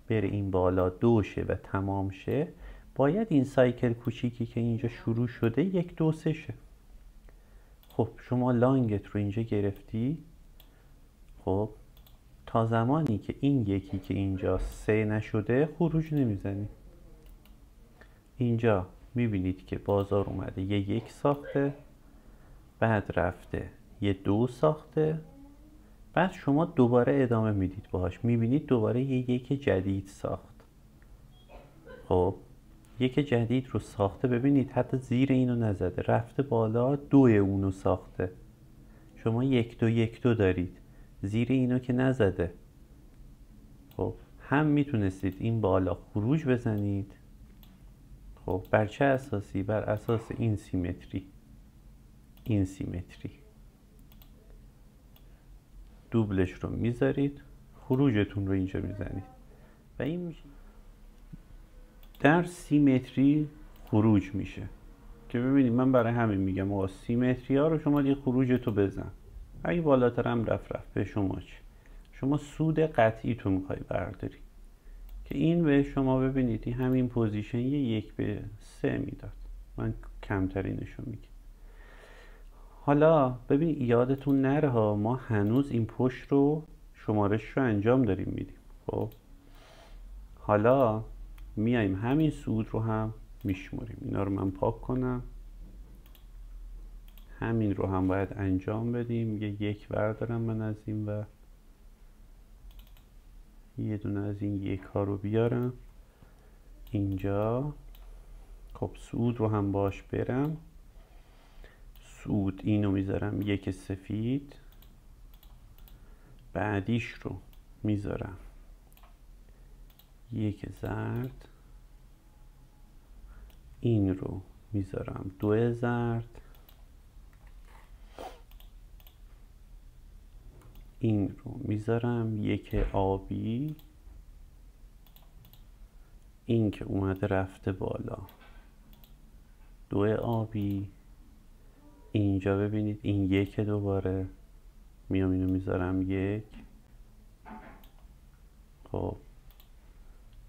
بره این بالا 2 شه و تمام شه، باید این سایکل کوچیکی که اینجا شروع شده 1 2 3 شه. خب شما لانگت رو اینجا گرفتی، خب تا زمانی که این یکی که اینجا 3 نشده خروج نمیزنی. اینجا میبینید که بازار اومده یه 1 ساخته، بعد رفته یه 2 ساخته، بعد شما دوباره ادامه میدید باهاش، میبینید دوباره یه 1 جدید ساخت. خب 1 جدید رو ساخته، ببینید حتی زیر اینو نزده، رفته بالا 2 اونو ساخته. شما 1 2 1 2 دارید، زیر اینو که نزده. خب هم میتونستید این بالا خروج بزنید. خب بر چه اساسی؟ بر اساس این سیمتری، این سیمتری دوبلش رو میذارید، خروجتون رو اینجا میزنید و این میشه در سیمتری خروج میشه. که ببینید من برای همین میگم آقا سیمتری ها رو شما دیگه خروجتو بزن، اگه بالاتر هم رفت به شما چی؟ شما سود قطعی تو میخوای برداری که این به شما ببینید همین پوزیشن یه 1 به 3 میداد، من کمترینشو میگم. حالا ببین یادتون نره ها، ما هنوز این پشت رو شمارش رو انجام داریم میدیم. خب حالا میایم همین سود رو هم میشماریم. اینا رو من پاک کنم، همین رو هم باید انجام بدیم. یه 1 بردارم من از این و یه دونه از این 1 ها رو بیارم اینجا. خب سود رو هم باش برم، سود اینو میذارم 1 سفید، بعدیش رو میذارم 1 زرد، این رو میذارم 2 زرد، این رو میذارم یک آبی، این که اومده رفته بالا دو آبی، اینجا ببینید این یک دوباره میام اینو میذارم یک. خب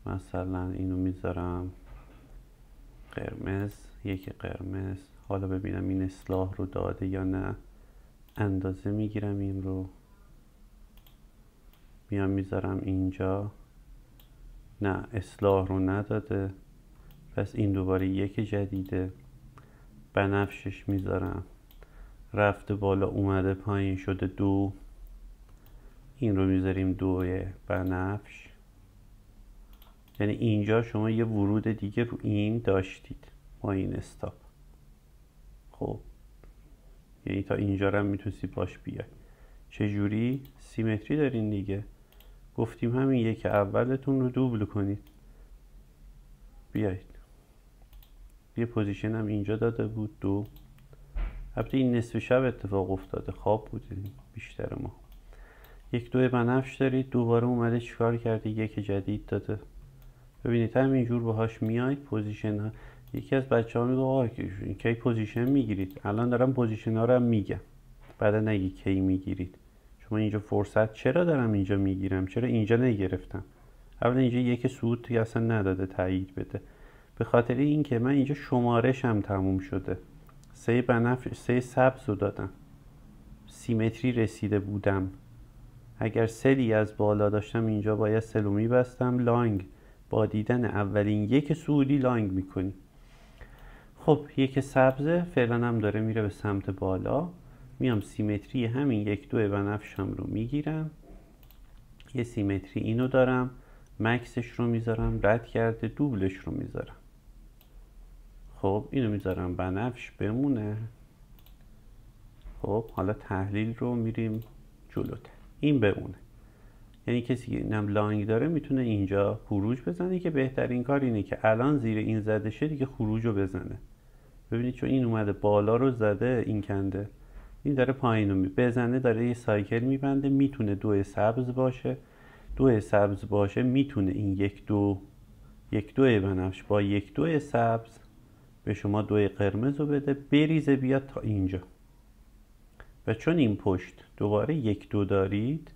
مثلا اینو میذارم قرمز، یک قرمز. حالا ببینم این اصلاح رو داده یا نه. اندازه میگیرم این رو میام میذارم اینجا، نه اصلاح رو نداده، پس این دوباره یک جدیده. بنفشش میذارم رفته بالا اومده پایین شده دو، این رو میذاریم دوی بنفش. یعنی اینجا شما یه ورود دیگه رو این داشتید با این استاپ. خب یعنی تا اینجا رو هم میتونستی باش بیای. چجوری؟ سیمتری دارین دیگه، گفتیم همین یک اولتون رو دوبل کنید. بیایید یه پوزیشن هم اینجا داده بود دو. البته این نصف شب اتفاق افتاده، خواب بودیم بیشتر ما. یک دو بنفش دارید، دوباره اومده چیکار کرده؟ یک جدید داده. ببینید همینجور باهاش میاید پوزیشن ها. یکی از بچه ها میگه آقا کی پوزیشن میگیرید؟ الان دارم پوزیشن ها رو هم میگم، بعدا نگی کی میگیرید. شما اینجا فرصت چرا دارم اینجا میگیرم، چرا اینجا نگرفتم؟ اولا اینجا یک سود اصلا نداده تایید بده، به خاطر اینکه من اینجا شمارشم تموم شده. سه بنفش سه سبز رو دادم، سیمتری رسیده بودم. اگر سلی از بالا داشتم اینجا باید سلو میبستم لانگ. با دیدن اولین یک سعودی لانگ میکنی. خب یک سبزه فعلا هم داره میره به سمت بالا. میام سیمتری همین یک دو بنفشم رو میگیرم، یه سیمتری اینو دارم، مکسش رو میذارم، رد کرده دوبلش رو میذارم. خب اینو میذارم بنفش بمونه. خب حالا تحلیل رو میریم جلوتر، این بمونه. یعنی کسی که اینم لانگ داره میتونه اینجا خروج بزنه، که بهترین کار اینه که الان زیر این زده شه دیگه خروج رو بزنه. ببینید چون این اومده بالا رو زده، این کنده، این داره پایین رو بزنه، داره یه سایکل میبنده. میتونه دو سبز باشه، دو سبز باشه میتونه این یک دو بنفش با یک دو سبز به شما دو قرمز رو بده، بریزه بیاد تا اینجا. و چون این پشت دوباره یک دو دارید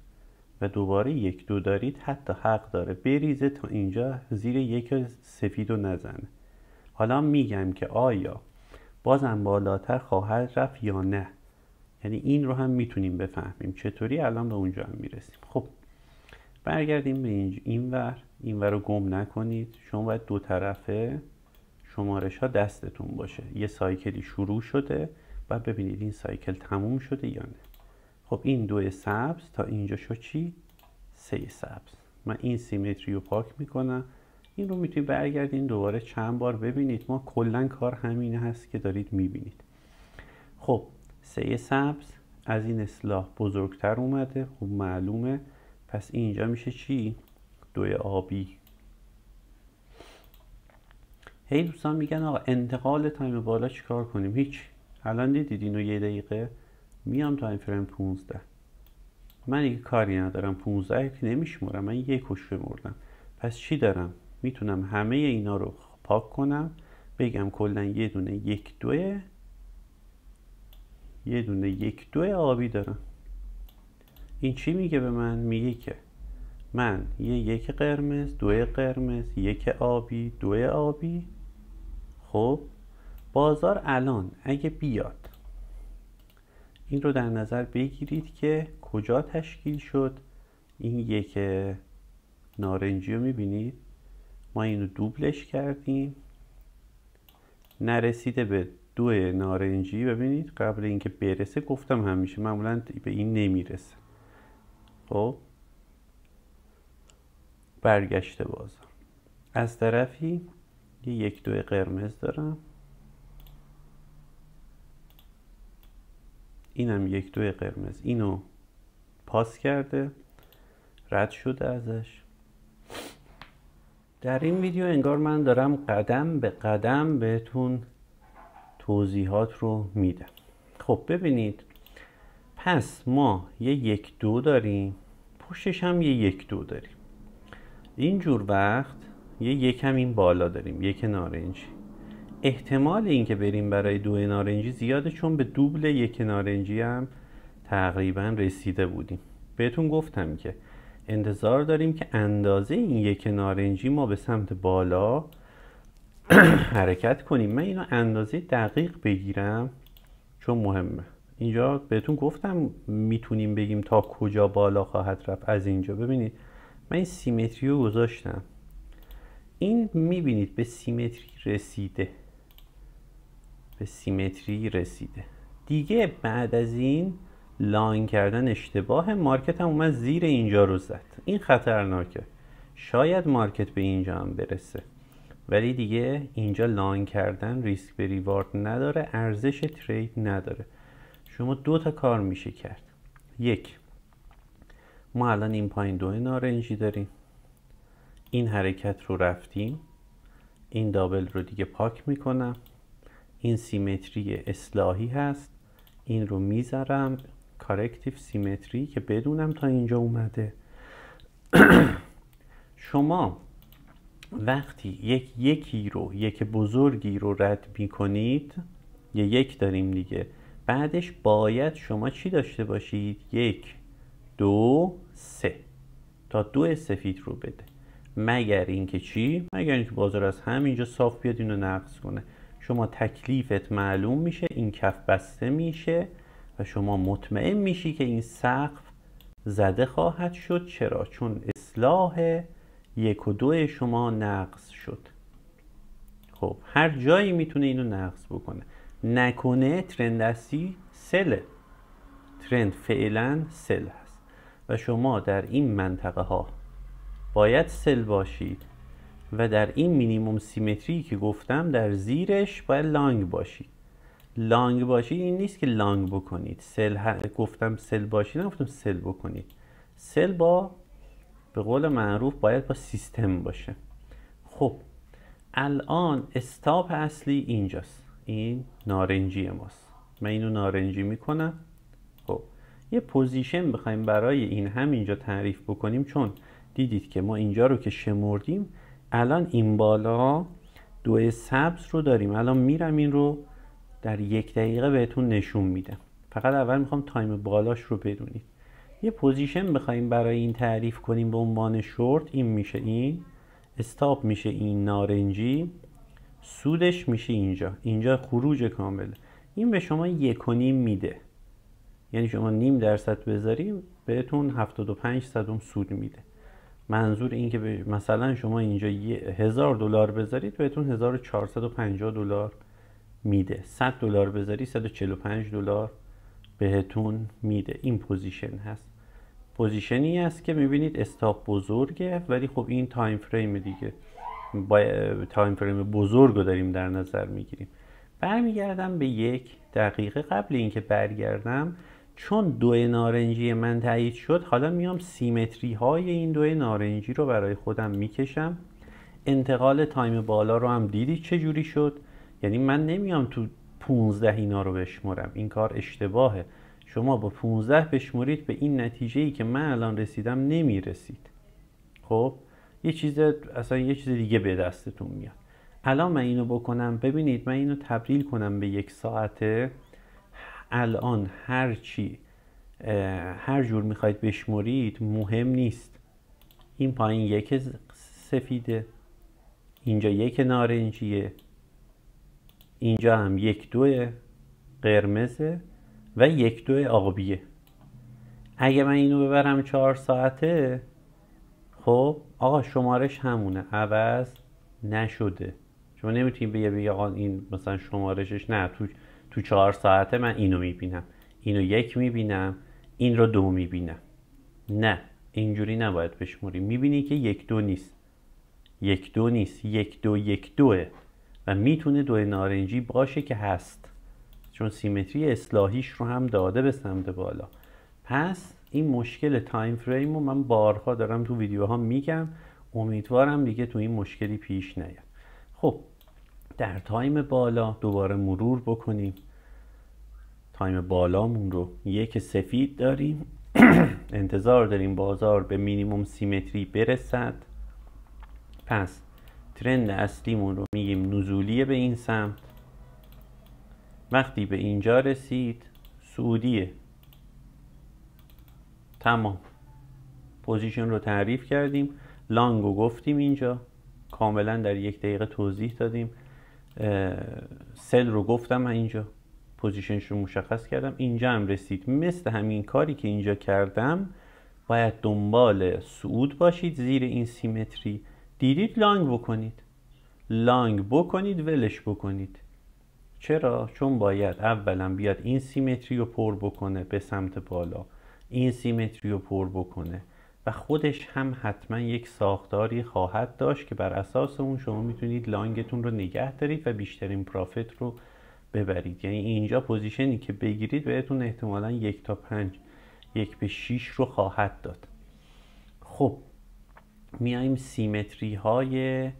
و دوباره یک دو دارید، حتی حق داره بریزه تا اینجا زیر یک سفید رو نزنه. حالا میگم که آیا بازم بالاتر خواهد رفت یا نه. یعنی این رو هم میتونیم بفهمیم چطوری. الان به اونجا هم میرسیم. خب برگردیم به این ور رو گم نکنید. شما باید دو طرفه شمارش ها دستتون باشه. یه سایکلی شروع شده، بعد ببینید این سایکل تموم شده یا نه. خب این دو سبز تا اینجا شد چی؟ سه سبز. من این سیمتری رو پاک میکنم. این رو میتونید برگردین دوباره چند بار ببینید. ما کلا کار همینه هست که دارید میبینید. خب سه سبز از این اصلاح بزرگتر اومده، خب معلومه. پس اینجا میشه چی؟ دو آبی. هی دوستان میگن آقا انتقال تایم بالا چیکار کنیم؟ هیچ. الان دیدید اینو یه دقیقه میام تایم فریم 15. من دیگه کاری ندارم، 15 که نمیشمرم، من یکوش شمردم. پس چی دارم؟ میتونم همه اینا رو پاک کنم، بگم کلا یه دونه یک دو آبی دارم. این چی میگه به من؟ میگه که من یک قرمز، دو قرمز، یک آبی، دو آبی. خب بازار الان اگه بیاد این رو در نظر بگیرید که کجا تشکیل شد. این یک نارنجی رو میبینید، ما اینو دوبلش کردیم، نرسیده به دو نارنجی. ببینید قبل اینکه برسه گفتم همیشه معمولا به این نمیرسه. خب برگشته بازار. از طرفی یک دو قرمز دارم، اینم یک دو قرمز، اینو پاس کرده، رد شده ازش. در این ویدیو انگار من دارم قدم به قدم بهتون توضیحات رو میدم. خب ببینید پس ما یه 1 2 داریم، پشتش هم یه 1 2 داریم. اینجور وقت یه یکم این بالا داریم، یک نارنجی. احتمال اینکه بریم برای 2 نارنجی زیاده، چون به دوبل یک نارنجی هم تقریبا رسیده بودیم. بهتون گفتم که انتظار داریم که اندازه این یک نارنجی ما به سمت بالا حرکت کنیم. من اینو اندازه دقیق بگیرم چون مهمه. اینجا بهتون گفتم میتونیم بگیم تا کجا بالا خواهد رفت. از اینجا ببینید من این سیمتری رو گذاشتم، این میبینید به سیمتری رسیده، به سیمتری رسیده دیگه. بعد از این لاین کردن اشتباه. مارکت هم اومد زیر اینجا رو زد، این خطرناکه. شاید مارکت به اینجا هم برسه، ولی دیگه اینجا لاین کردن ریسک به ریوارد نداره، ارزش ترید نداره. شما 2 تا کار میشه کرد. یک، ما الان این پایین 2 نارنجی داریم، این حرکت رو رفتیم، این دابل رو دیگه پاک میکنم، این سیمتری اصلاحی هست، این رو میذارم کارکتیو سیمتری که بدونم تا اینجا اومده. شما وقتی یک بزرگی رو رد میکنید، یه 1 داریم دیگه، بعدش باید شما چی داشته باشید؟ 1 2 3 تا 2 سفید رو بده. مگر اینکه چی؟ مگر اینکه بازار از همینجا صاف بیاد اینو نقص کنه. شما تکلیفت معلوم میشه، این کف بسته میشه و شما مطمئن میشی که این سقف زده خواهد شد. چرا؟ چون اصلاح 1 و 2 شما نقص شد. خب هر جایی میتونه اینو نقص بکنه. نکنه ترند اصلی سله، ترند فعلا سل هست و شما در این منطقه ها باید سل باشید و در این مینیموم سیمتری که گفتم در زیرش باید لانگ باشید. لانگ باشید این نیست که لانگ بکنید، گفتم سل باشید، نگفتم سل بکنید. سل با به قول معروف باید با سیستم باشه. خب الان استاپ اصلی اینجاست، این نارنجی ماست. من اینو نارنجی میکنم. خب یه پوزیشن بخوایم برای این همینجا تعریف بکنیم، چون دیدید که ما اینجا رو که شمردیم، الان این بالا 2 سبز رو داریم. الان میرم این رو در 1 دقیقه بهتون نشون میدم. فقط اول میخوام تایم بالاش رو بدونید. یه پوزیشن بخوایم برای این تعریف کنیم به عنوان شورت، این میشه، این استاپ میشه این نارنجی، سودش میشه اینجا خروج کامل. این به شما 1.5 میده، یعنی شما 0.5% بذاریم بهتون 75 صدم سود میده. منظور این که مثلا شما اینجا $1000 بذارید بهتون $1450 میده. $100 بذاری $145 بهتون میده. این پوزیشن هست. پوزیشنی است که میبینید استاپ بزرگه، ولی خب این تایم فریم دیگه، با تایم فریم بزرگ رو داریم در نظر میگیریم. برمیگردم به 1 دقیقه. قبل اینکه برگردم، چون 2 نارنجی من تایید شد، حالا میام سیمتری های این 2 نارنجی رو برای خودم میکشم. انتقال تایم بالا رو هم دیدید چه جوری شد. یعنی من نمیام تو 15 اینا رو بشمرم، این کار اشتباهه. شما با 15 بشمرید به این نتیجه‌ای که من الان رسیدم نمیرسید. خب یه چیز دیگه به دستتون میاد. الان من اینو بکنم، ببینید من اینو تبدیل کنم به 1 ساعته. الان هر جور میخواید بشمرید مهم نیست. این پایین 1 سفیده، اینجا 1 نارنجیه، اینجا هم 1 2 قرمزه و 1 2 آبیه. اگه من اینو ببرم 4 ساعته، خب آقا شمارش همونه، عوض نشده. شما نمیتونید بگی آقا این مثلا شمارشش نه، تو 4 ساعته من اینو میبینم، اینو 1 میبینم، این رو 2 میبینم. نه، اینجوری نباید بشموری. میبینی که 1 2 نیست، 1 2 نیست، 1 2 1 2 و میتونه 2 نارنجی باشه که هست، چون سیمتری اصلاحیش رو هم داده به سمت بالا. پس این مشکل تایم فریم رو من بارها دارم تو ویدیوها میگم، امیدوارم دیگه تو این مشکلی پیش نیاد. خب در تایم بالا دوباره مرور بکنیم. تایم بالامون رو یک سفید داریم انتظار داریم بازار به مینیموم سیمتری برسد. پس ترند اصلیمون رو میگیم نزولیه به این سمت. وقتی به اینجا رسید صعودیه. تمام. پوزیشن رو تعریف کردیم، لانگ رو گفتیم، اینجا کاملا در 1 دقیقه توضیح دادیم. سل رو گفتم، اینجا پوزیشنش رو مشخص کردم. اینجا هم رسید، مثل همین کاری که اینجا کردم باید دنبال صعود باشید زیر این سیمتری. دیدید لانگ بکنید، لانگ بکنید، ولش بکنید. چرا؟ چون باید اولا بیاد این سیمتری رو پر بکنه به سمت بالا، این سیمتری رو پر بکنه و خودش هم حتما یک ساختاری خواهد داشت که بر اساس اون شما میتونید لانگتون رو نگه دارید و بیشترین پرافیت رو ببرید. یعنی اینجا پوزیشنی که بگیرید بهتون احتمالاً 1 تا 5 1 به 6 رو خواهد داد. خب میایم سیمتری های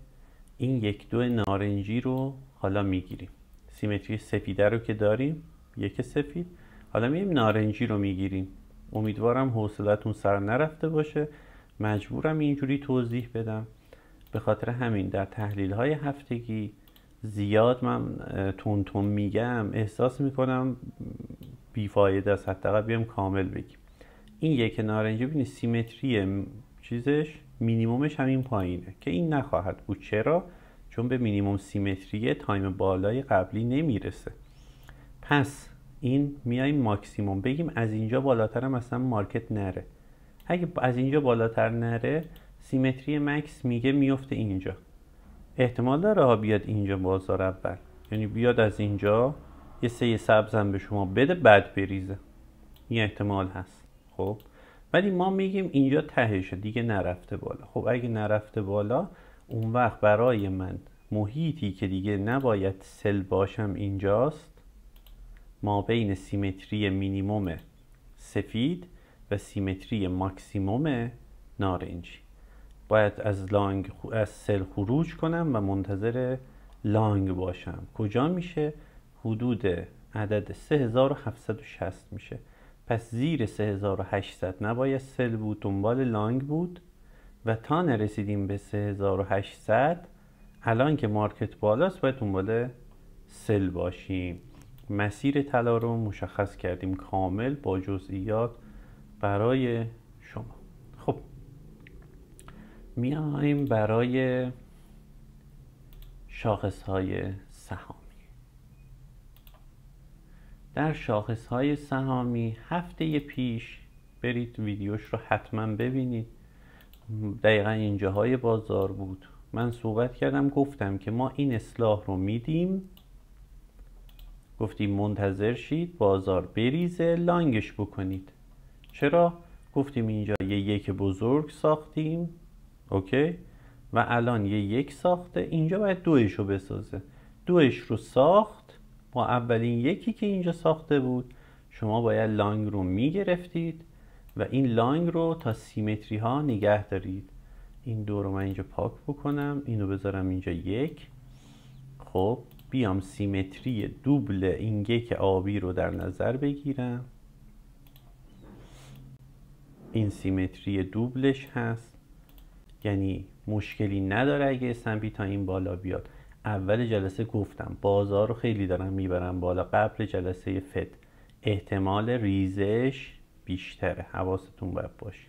این 1 2 نارنجی رو حالا میگیریم. سیمتری سفیده رو که داریم، یک سفید، حالا میایم نارنجی رو میگیریم. امیدوارم حوصلتون سر نرفته باشه، مجبورم اینجوری توضیح بدم. به خاطر همین در تحلیل های هفتگی زیاد من تون میگم، احساس میکنم بیفایده است، حداقل بیام کامل بگیم. این یک نارنجی ببینید سیمتری چیزش مینیمومش همین پایینه که این نخواهد بود. چرا؟ چون به مینیموم سیمتری تایم بالای قبلی نمیرسه. پس این میایم ماکسیموم بگیم از اینجا بالاتر هم اصلا مارکت نره. اگه از اینجا بالاتر نره سیمتری مکس میگه میفته اینجا. احتمال داره ها بیاد اینجا بازار اول، یعنی بیاد از اینجا یه سه سبزم به شما بده بعد بریزه، این احتمال هست. خب ولی ما میگیم اینجا تهشه دیگه، نرفته بالا. خب اگه نرفته بالا اون وقت برای من محیطی که دیگه نباید سل باشم اینجاست، ما بین سیمتری مینیموم سفید و سیمتری ماکسیموم نارنجی. باید از سل خروج کنم و منتظر لانگ باشم. کجا میشه؟ حدود عدد 3760 میشه. پس زیر 3800 نباید سل بود، دنبال لانگ بود و تا نرسیدیم به 3800 الان که مارکت بالاست باید دنبال سل باشیم. مسیر طلا رو مشخص کردیم کامل با جزئیات برای شما. خب میایم برای شاخص‌های سهامی. در شاخص‌های سهامی هفته پیش برید ویدیوش رو حتما ببینید. دقیقا اینجاهای بازار بود من صحبت کردم، گفتم که ما این اصلاح رو میدیم، گفتیم منتظر شید بازار بریزه لانگش بکنید. چرا؟ گفتیم اینجا یه یک بزرگ ساختیم، اوکی، و الان یه یک ساخته، اینجا باید دوش رو بسازه. دوش رو ساخت با اولین یکی که اینجا ساخته بود، شما باید لانگ رو میگرفتید و این لانگ رو تا سیمتری ها نگه دارید. این دو رو من اینجا پاک بکنم، اینو بذارم اینجا یک. خب بیام سیمتری دوبل این یک آبی رو در نظر بگیرم. این سیمتری دوبلش هست، یعنی مشکلی نداره اگه S&P تا این بالا بیاد. اول جلسه گفتم بازار رو خیلی دارم میبرم بالا، قبل جلسه فد احتمال ریزش بیشتره، حواستون باید باشه.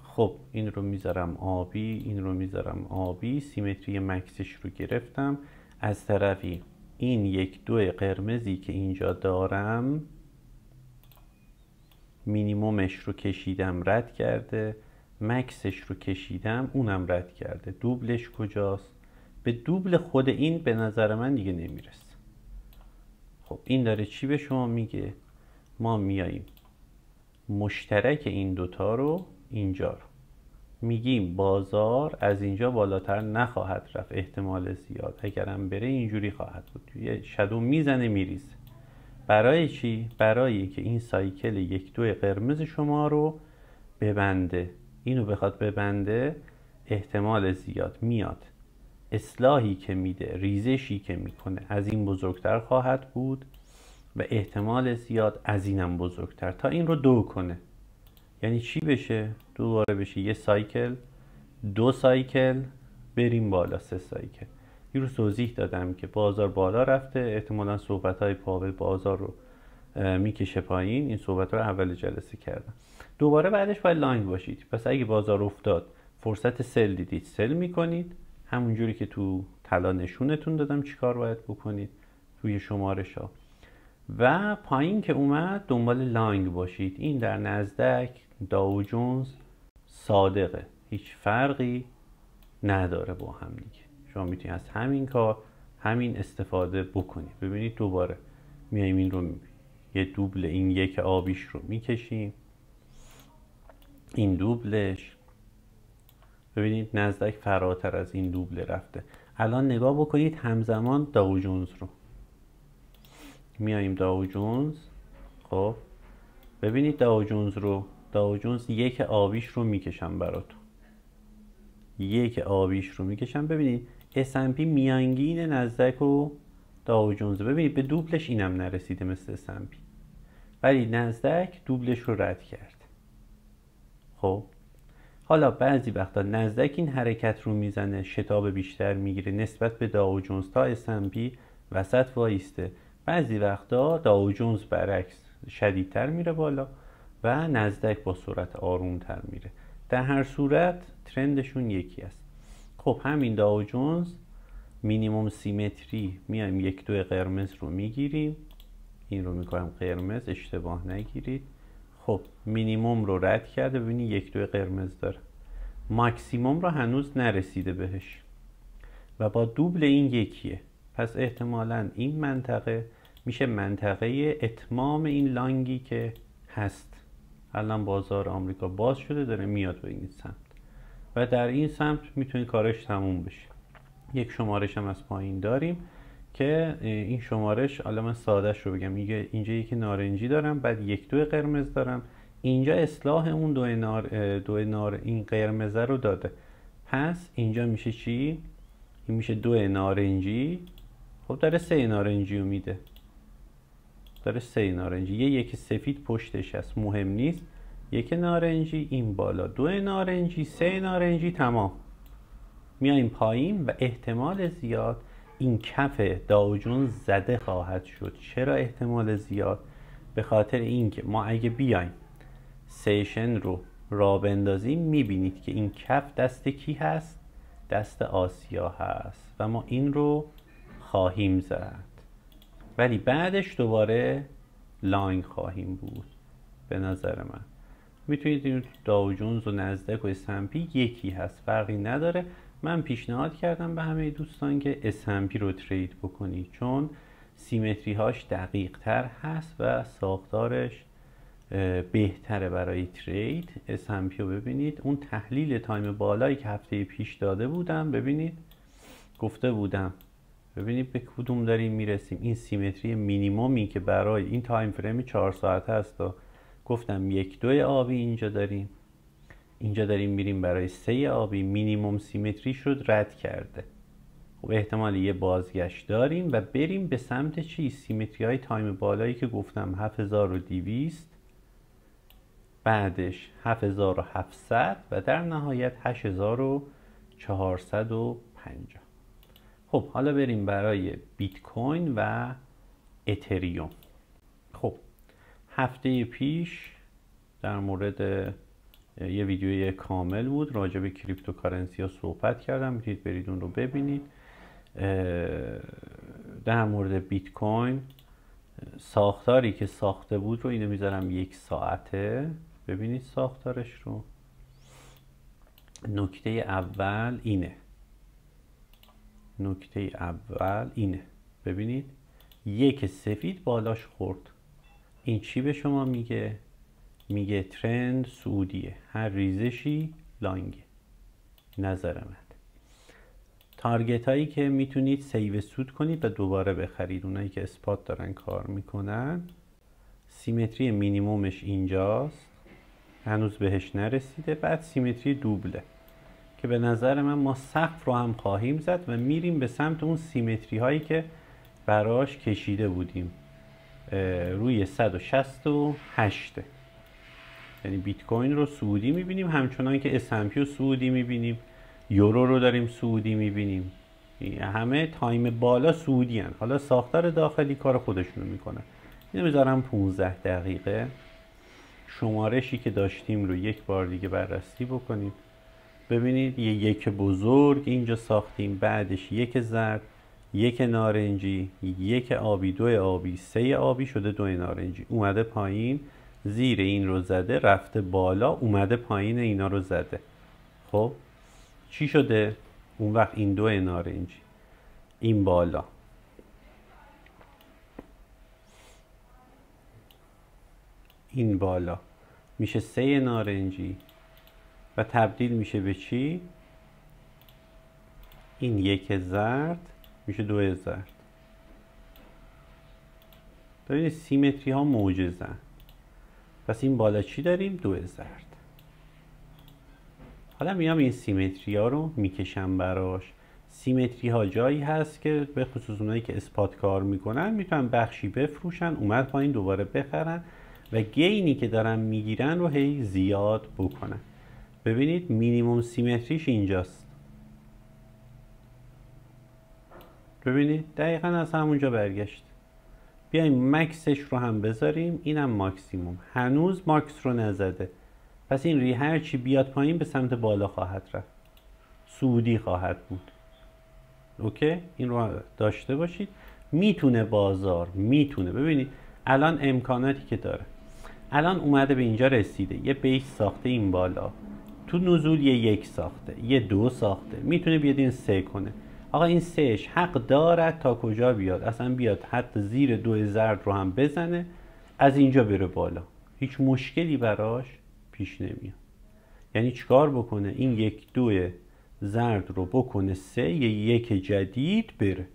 خب این رو میذارم آبی، این رو میذارم آبی، سیمتری مکسش رو گرفتم. از طرفی این یک دو قرمزی که اینجا دارم مینیمومش رو کشیدم رد کرده، مکسش رو کشیدم اونم رد کرده. دوبلش کجاست؟ به دوبل خود این به نظر من دیگه نمیرسه. خب این داره چی به شما میگه؟ ما میاییم مشترک این دوتا رو اینجا رو میگیم بازار از اینجا بالاتر نخواهد رفت، احتمال زیاد اگرم بره اینجوری خواهد بود، یه شادو میزنه میریزه. برای چی؟ برای که این سایکل یک دو قرمز شما رو ببنده. اینو بخواد ببنده احتمال زیاد میاد اصلاحی که میده، ریزشی که میکنه از این بزرگتر خواهد بود. و احتمال زیاد از اینم بزرگتر تا این رو 2 کنه. یعنی چی بشه؟ دوباره بشه 1 سایکل، 2 سایکل، بریم بالا 3 سایکل. این رو توضیح دادم که بازار بالا رفته، احتمالا صحبت‌های پاول بازار رو میکشه پایین. این صحبت رو اول جلسه کردم. دوباره بعدش باید لانگ باشید. پس اگه بازار افتاد فرصت سل دیدید، سل میکنید، همونجوری که تو طلا نشونتون دادم چیکار باید بکنید توی شمارش ها. و پایین که اومد دنبال لانگ باشید. این در نزدک، داو جونز صادقه، هیچ فرقی نداره با هم دیگه. شما میتونید از همین کار همین استفاده بکنید. ببینید دوباره میایم این رو یه دوبل این یک آبیش رو میکشیم، این دوبلش، ببینید نزدک فراتر از این دوبل رفته. الان نگاه بکنید همزمان داو جونز رو، میایم داو جونز. خب ببینید داو جونز رو، داو جونز یک آبیش رو میکشم براتون، یک آبیش رو میکشم. ببینید S&P میانگین نزدک و داو جونز، ببینید به دوبلش اینم نرسیده مثل S&P، ولی نزدک دوبلش رو رد کرد. خب حالا بعضی وقتا نزدک این حرکت رو میزنه، شتاب بیشتر میگیره نسبت به داو جونز تا S&P وسط وایسته. بعضی وقتا داو جونز برعکس شدیدتر میره بالا و نزدک با سرعت آرومتر میره. در هر صورت ترندشون یکی است. خب همین داو جونز مینیمم سیمتری، میایم 1 2 قرمز رو میگیریم، این رو میکنم قرمز، اشتباه نگیرید. خب مینیمم رو رد کرده، ببینید 1 2 قرمز داره، ماکسیمم رو هنوز نرسیده بهش و با دوبل این یکیه. پس احتمالاً این منطقه میشه منطقه اتمام این لانگی که هست. الان بازار آمریکا باز شده، داره میاد به این سمت و در این سمت میتونه کارش تموم بشه. یک شمارش هم از پایین داریم که این شمارش، حالا من سادهش رو بگم، میگه اینجا یکی نارنجی دارم، بعد 1 2 قرمز دارم، اینجا اصلاح اون دو نار این قرمزه رو داده. پس اینجا میشه چی؟ این میشه 2 نارنجی. خب داره 3 نارنجی رو میده، داره 3 نارنجی، یک سفید پشتش هست، مهم نیست. 1 نارنجی این بالا، 2 نارنجی، 3 نارنجی، تمام. میایم پایین و احتمال زیاد این کف داو جونز زده خواهد شد. چرا احتمال زیاد؟ به خاطر اینکه ما اگه بیایم سیشن رو راه بندازیم میبینید که این کف دست کی هست؟ دست آسیا هست و ما این رو خواهیم زد، ولی بعدش دوباره لانگ خواهیم بود. به نظر من میتونید این داو جونز و نزدک و S&P یکی هست، فرقی نداره. من پیشنهاد کردم به همه دوستان که S&P رو ترید بکنید، چون سیمتری هاش دقیق تر هست و ساختارش بهتره برای ترید. S&P رو ببینید، اون تحلیل تایم بالایی که هفته پیش داده بودم، ببینید گفته بودم، ببینید به کدوم داریم میرسیم. این سیمتری مینیمومی که برای این تایم فریم 4 ساعته است، گفتم 1 2 آبی اینجا داریم، اینجا داریم میریم برای 3 آبی، مینیموم سیمتری شد رد کرده. خب احتمال یه بازگشت داریم و بریم به سمت چی؟ سیمتری های تایم بالایی که گفتم 7200، بعدش 7700 و در نهایت 8450. خب حالا بریم برای بیت کوین و اتریوم. خب هفته پیش در مورد یه ویدیوی کامل بود راجع به کریپتوکارنسی ها صحبت کردم، میتونید برید اون رو ببینید. در مورد بیت کوین ساختاری که ساخته بود رو اینو میذارم 1 ساعته، ببینید ساختارش رو. نکته اول اینه، ببینید یک سفید بالاش خورد. این چی به شما میگه؟ میگه ترند سعودیه، هر ریزشی لانگه. نظر من تارگت هایی که میتونید سیو سود کنید و دوباره بخرید، اونایی که اسپات دارن کار میکنن، سیمتری مینیمومش اینجاست، هنوز بهش نرسیده. بعد سیمتری دوبله که به نظر من ما سقف رو هم خواهیم زد و میریم به سمت اون سیمتری هایی که براش کشیده بودیم. روی 168. یعنی بیت کوین رو صعودی میبینیم، همچنان که S&P رو صعودی میبینیم، یورو رو داریم صعودی میبینیم، همه تایم بالا صعودی هن. حالا ساختار داخلی کار خودشونو میکنن. اینو میذارم 15 دقیقه. شمارشی که داشتیم رو یک بار دیگه بررسی بکنیم. ببینید یه یک بزرگ اینجا ساختیم، بعدش یک زرد، یک نارنجی، یک آبی، دو آبی، سه آبی، شده دو نارنجی، اومده پایین، زیر این رو زده، رفته بالا، اومده پایین، اینا رو زده. خب چی شده؟ اون وقت این دو نارنجی، این بالا، این بالا میشه سه نارنجی و تبدیل میشه به چی؟ این یک زرد میشه دو زرد. ببینید سیمتری ها معجزه‌اند. پس این بالا چی داریم؟ دو زرد. حالا میام این سیمتری ها رو میکشم براش. سیمتری ها جایی هست که به خصوص اونایی که اسپات کار میکنن میتونن بخشی بفروشن، اومد پایین دوباره بخرن و گینی که دارن میگیرن رو هی زیاد بکنن. ببینید مینیموم سیمتریش اینجاست. ببینید دقیقا از همونجا برگشت. بیایم مکسش رو هم بذاریم، اینم ماکسیموم، هنوز ماکس رو نزده. پس این هر چی بیاد پایین به سمت بالا خواهد رفت، صعودی خواهد بود. اوکی، این رو داشته باشید. میتونه بازار، میتونه، ببینید الان امکاناتی که داره، الان اومده به اینجا رسیده، یه بیس ساخته این بالا، تو نزول یه یک ساخته، یه دو ساخته، میتونه بیاد این سه کنه. آقا این سهش حق دارد تا کجا بیاد؟ اصلا بیاد حتی زیر دو زرد رو هم بزنه، از اینجا بره بالا، هیچ مشکلی براش پیش نمیاد. یعنی چیکار بکنه؟ این یک دو زرد رو بکنه سه، یه یک جدید بره.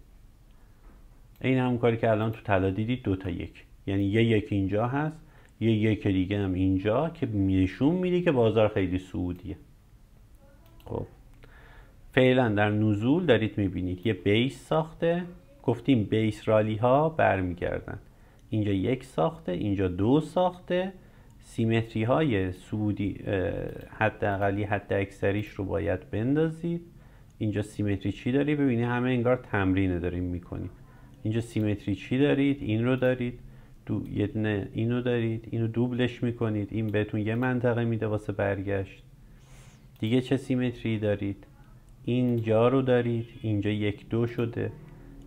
این همون کاری که الان تو طلا دیدید، دو تا یک، یعنی یه یک اینجا هست، یه یک دیگه هم اینجا که نشون میده که بازار خیلی صعودیه. خب فعلا در نزول دارید میبینید یه بیس ساخته، گفتیم بیس رالی ها برمیگردن، اینجا یک ساخته، اینجا دو ساخته. سیمتری های صعودی حداقلی حد اکثریش رو باید بندازید. اینجا سیمتری چی داری؟ ببینید همه انگار تمرینه داریم میکنیم. اینجا سیمتری چی دارید؟ این رو دارید، یه دونه اینو دارید، اینو دوبلش میکنید، این بهتون یه منطقه میده واسه برگشت. دیگه چه سیمتری دارید؟ اینجا رو دارید، اینجا یک دو شده،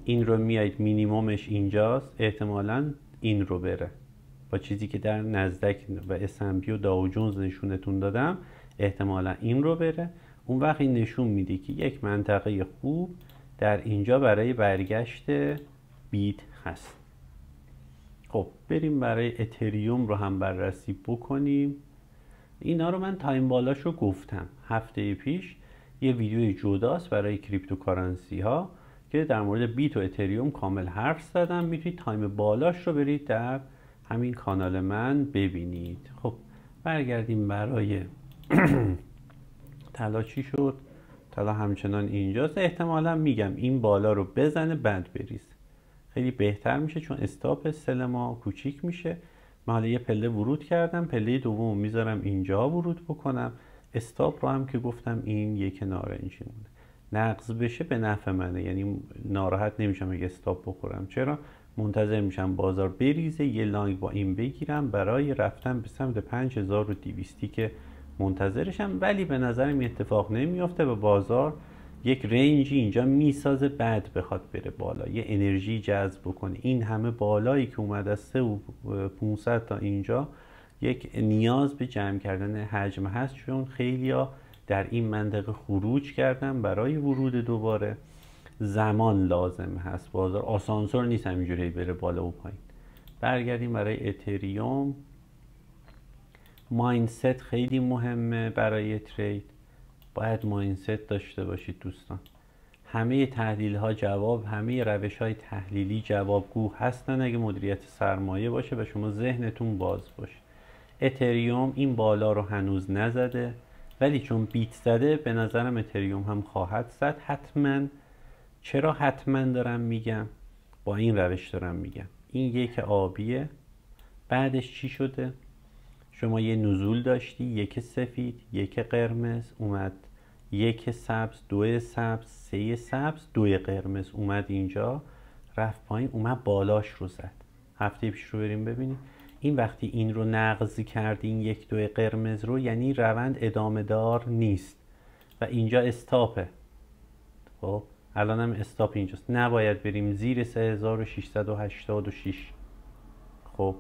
این رو میایید مینیمومش اینجاست، احتمالاً این رو بره با چیزی که در نزدک و S&P و داو جونز نشونتون دادم، احتمالاً این رو بره. اون وقت این نشون میده که یک منطقه خوب در اینجا برای برگشت بیت هست. خب بریم برای اتریوم رو هم بررسی بکنیم. اینا رو من تایم بالاش رو گفتم هفته پیش، یه ویدیوی جداست برای کریپتوکارنسی ها که در مورد بیت و اتریوم کامل حرف زدم. میتونید تایم بالاش رو برید در همین کانال من ببینید. خب برگردیم برای طلا. چی شد؟ طلا همچنان اینجاست. احتمالا میگم این بالا رو بزنه بعد بریز، خیلی بهتر میشه چون استاپ سل ما کوچیک میشه. من حالا یه پله ورود کردم، پله دوم میذارم اینجا ورود بکنم. استاپ رو هم که گفتم این یک نارنجی مونه، نقض بشه به نفع منه، یعنی ناراحت نمیشم اگه استاپ بخورم. چرا؟ منتظر میشم بازار بریزه، یه لانگ با این بگیرم برای رفتن به سمت 5200 که منتظرشم. ولی به نظرم این اتفاق نمیافته و بازار یک رنجی اینجا میسازه، بعد بخواد بره بالا، یه انرژی جذب بکنه. این همه بالایی که اومده از 3500 تا اینجا یک نیاز به جمع کردن حجم هست، چون خیلیا در این منطقه خروج کردن برای ورود دوباره. زمان لازم هست، بازار آسانسور نیست همینجوری بره بالا و پایین. برگردیم برای اتریوم. مایندست خیلی مهمه برای ترید، باید مایندست داشته باشید دوستان. همه تحلیل ها جواب، همه روش های تحلیلی جوابگو هستن اگه مدیریت سرمایه باشه و شما ذهنتون باز باشه. اتریوم این بالا رو هنوز نزده، ولی چون بیت زده به نظرم اتریوم هم خواهد زد حتما. چرا حتما دارم میگم؟ با این روش دارم میگم. این یک آبیه. بعدش چی شده؟ شما یه نزول داشتی، یک سفید، یک قرمز، اومد یک سبز، دو سبز، سه سبز، دو قرمز، اومد اینجا رفت پایین، اومد بالاش رو زد. هفته پیش رو بریم ببینیم. این وقتی این رو نقض کردین یک دو قرمز رو، یعنی روند ادامه دار نیست و اینجا استاپه. خب الان هم استاپ اینجاست، نباید بریم زیر 3686. خب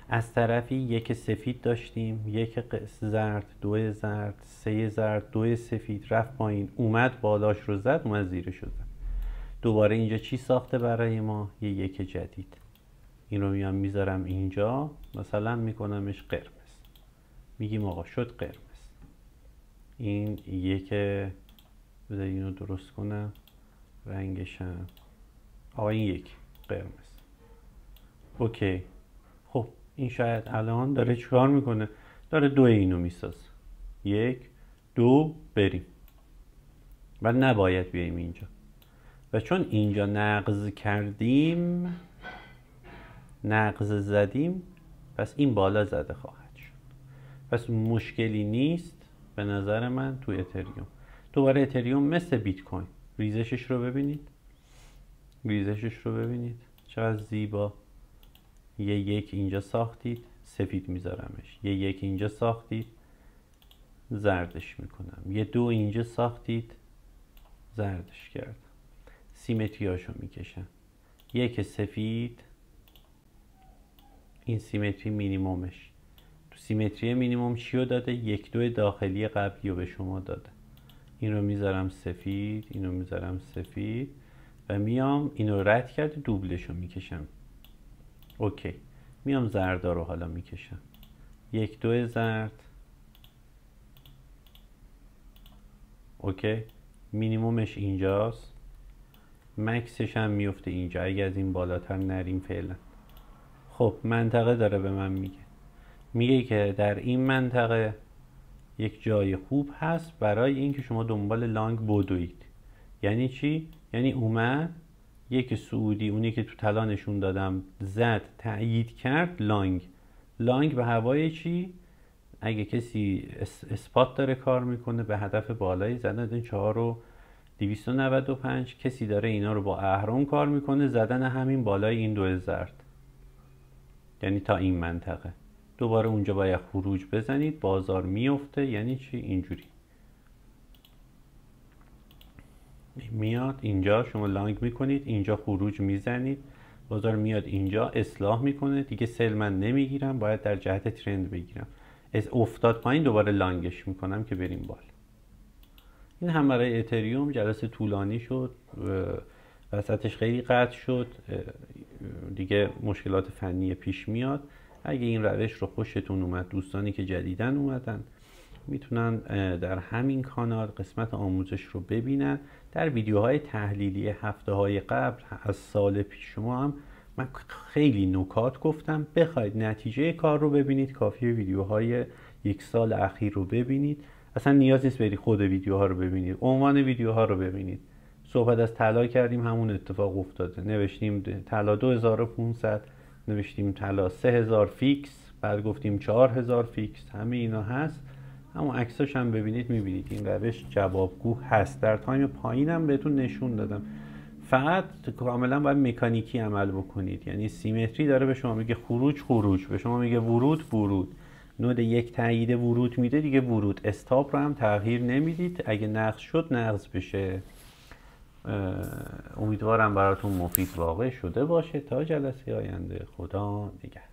از طرفی یک سفید داشتیم، یک زرد، دو زرد، سه زرد، دو سفید، رفت پایین، اومد بالاش رو زد، اومد زیرش رو زد. دوباره اینجا چی ساخته برای ما؟ یه یک جدید. این رو میام میذارم اینجا، مثلا میکنمش قرمز، میگیم آقا شد قرمز. این یک، بذار اینو درست کنم رنگشم، آقا این یک قرمز. اوکی. خب این شاید الان داره چیکار میکنه؟ داره دو اینو میسازه. یک، دو، بریم. و نباید بیایم اینجا. و چون اینجا نقض کردیم، نقض زدیم، پس این بالا زده خواهد شد. پس مشکلی نیست به نظر من تو اتریوم. دوباره اتریوم مثل بیت کوین، ریزشش رو ببینید، ریزشش رو ببینید چقدر زیبا. یه یک اینجا ساختید، سفید میذارمش. یه یک اینجا ساختید، زردش میکنم. یه دو اینجا ساختید، زردش کردم. سیمتریاشو میکشم. یک سفید، این سیمتری مینیمومش. تو سیمتری مینیموم چیو داده؟ یک دو داخلی قبلی رو به شما داده. این رو میذارم سفید، اینو میذارم سفید و میام اینو رد کرده، دوبلش رو میکشم. اوکی. میام زردا رو حالا میکشم. یک دو زرد. اوکی. مینیمومش اینجاست، مکسش هم میفته اینجا اگه از این بالاتر نریم فعلا. خب منطقه داره به من میگه که در این منطقه یک جای خوب هست برای اینکه شما دنبال لانگ بدوید. یعنی چی؟ یعنی اومد یک سعودی، اونی که تو طلا نشون دادم، زد، تأیید کرد لانگ به هوای چی؟ اگه کسی اسپات داره کار میکنه به هدف بالایی زدن این 4295، کسی داره اینا رو با اهرم کار میکنه زدن همین بالای این دو زرد، یعنی تا این منطقه. دوباره اونجا باید خروج بزنید، بازار میفته. یعنی چی؟ اینجوری میاد اینجا، شما لانگ میکنید، اینجا خروج میزنید، بازار میاد اینجا اصلاح میکنه دیگه. سل من نمیگیرم، باید در جهت ترند بگیرم. افتاد پایین دوباره لانگش میکنم که بریم بالا. این هم برای اتریوم جلسه طولانی شد، وسطش خیلی قطع شد دیگه، مشکلات فنی پیش میاد. اگه این روش رو خوشتون اومد، دوستانی که جدیدن اومدن میتونن در همین کانال قسمت آموزش رو ببینن. در ویدیوهای تحلیلی هفته های قبل از سال پیش شما هم من خیلی نکات گفتم. بخواید نتیجه کار رو ببینید کافیه ویدیوهای یک سال اخیر رو ببینید. اصلا نیاز نیست برید خود ویدیوها رو ببینید، عنوان ویدیوها رو ببینید. صحبت از طلا کردیم، همون اتفاق افتاده. نوشتیم طلا 2500، نوشتیم طلا 3000 فیکس، بعد گفتیم 4000 فیکس. همه اینا هست، همون عکساش هم ببینید میبینید این روش جوابگو هست. در تایم پایینم بهتون نشون دادم. فقط کاملا باید مکانیکی عمل بکنید. یعنی سیمتری داره به شما میگه خروج، به شما میگه ورود. نود یک تایید ورود میده دیگه، ورود. استاپ رو هم تغییر نمیدید، اگه نقض شد نقض بشه. امیدوارم براتون مفید واقع شده باشه. تا جلسه آینده، خدا نگهدار.